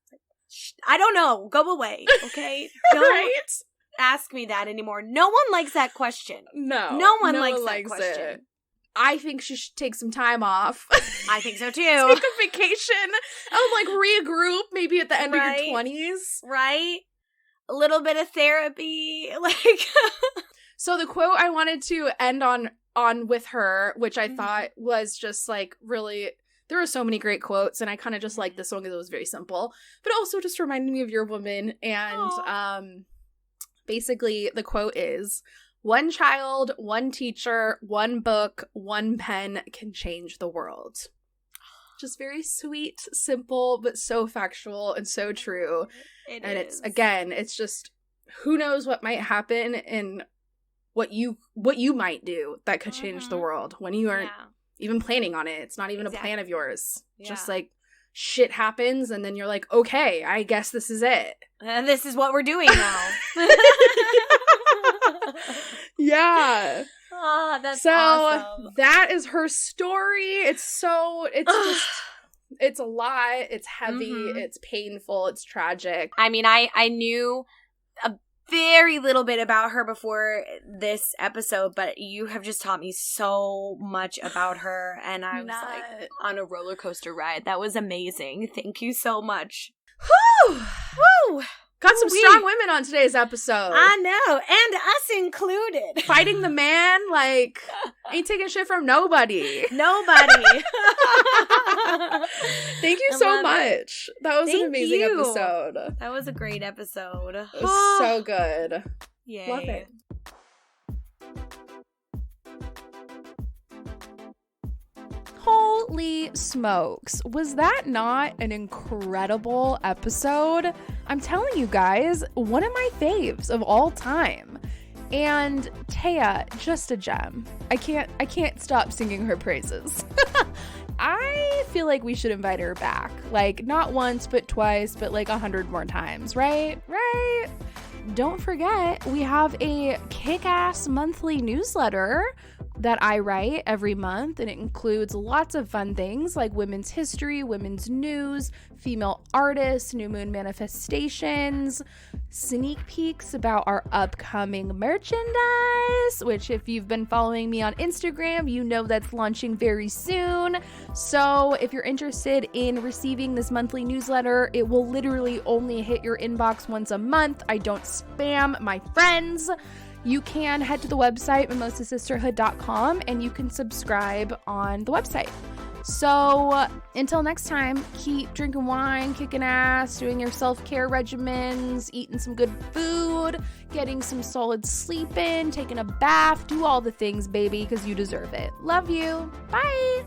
I don't know. Go away. Okay? Don't ask me that anymore. No one likes that question. No one likes that question. It. I think she should take some time off. I think so too. Take a vacation. Like regroup maybe at the end of your 20s. Right? A little bit of therapy. Like So the quote I wanted to end on with her, which I thought was just like really, there were so many great quotes and I kind of just liked this one because it was very simple, but also just reminded me of your woman. And basically the quote is, one child, one teacher, one book, one pen can change the world. Just very sweet, simple, but so factual and so true. It's just, who knows what might happen and what you might do that could change the world when you aren't even planning on it. It's not even a plan of yours. Just like shit happens and then you're like, okay, I guess this is it. And this is what we're doing now. Yeah. Oh, that's awesome. That is her story. It's just, it's a lot. It's heavy. It's painful. It's tragic. I mean, I knew a very little bit about her before this episode, but you have just taught me so much about her, and I was like on a roller coaster ride. That was amazing. Thank you so much. Whew! Woo! Got some strong women on today's episode. I know, and us included. Fighting the man, like, ain't taking shit from nobody. Nobody. Thank you so much. That was an amazing episode. That was a great episode. It was so good. Yay. Love it. Holy smokes. Was that not an incredible episode? I'm telling you guys, one of my faves of all time. And Tehya, just a gem. I can't stop singing her praises. I feel like we should invite her back. Like, not once, but twice, but like 100 more times, right? Right? Don't forget, we have a kick-ass monthly newsletter that I write every month, and it includes lots of fun things like women's history, women's news, female artists, new moon manifestations, sneak peeks about our upcoming merchandise, which if you've been following me on Instagram, you know that's launching very soon. So if you're interested in receiving this monthly newsletter, it will literally only hit your inbox once a month. I don't spam my friends. You can head to the website, mimosasisterhood.com, and you can subscribe on the website. So until next time, keep drinking wine, kicking ass, doing your self-care regimens, eating some good food, getting some solid sleep in, taking a bath, do all the things, baby, because you deserve it. Love you. Bye.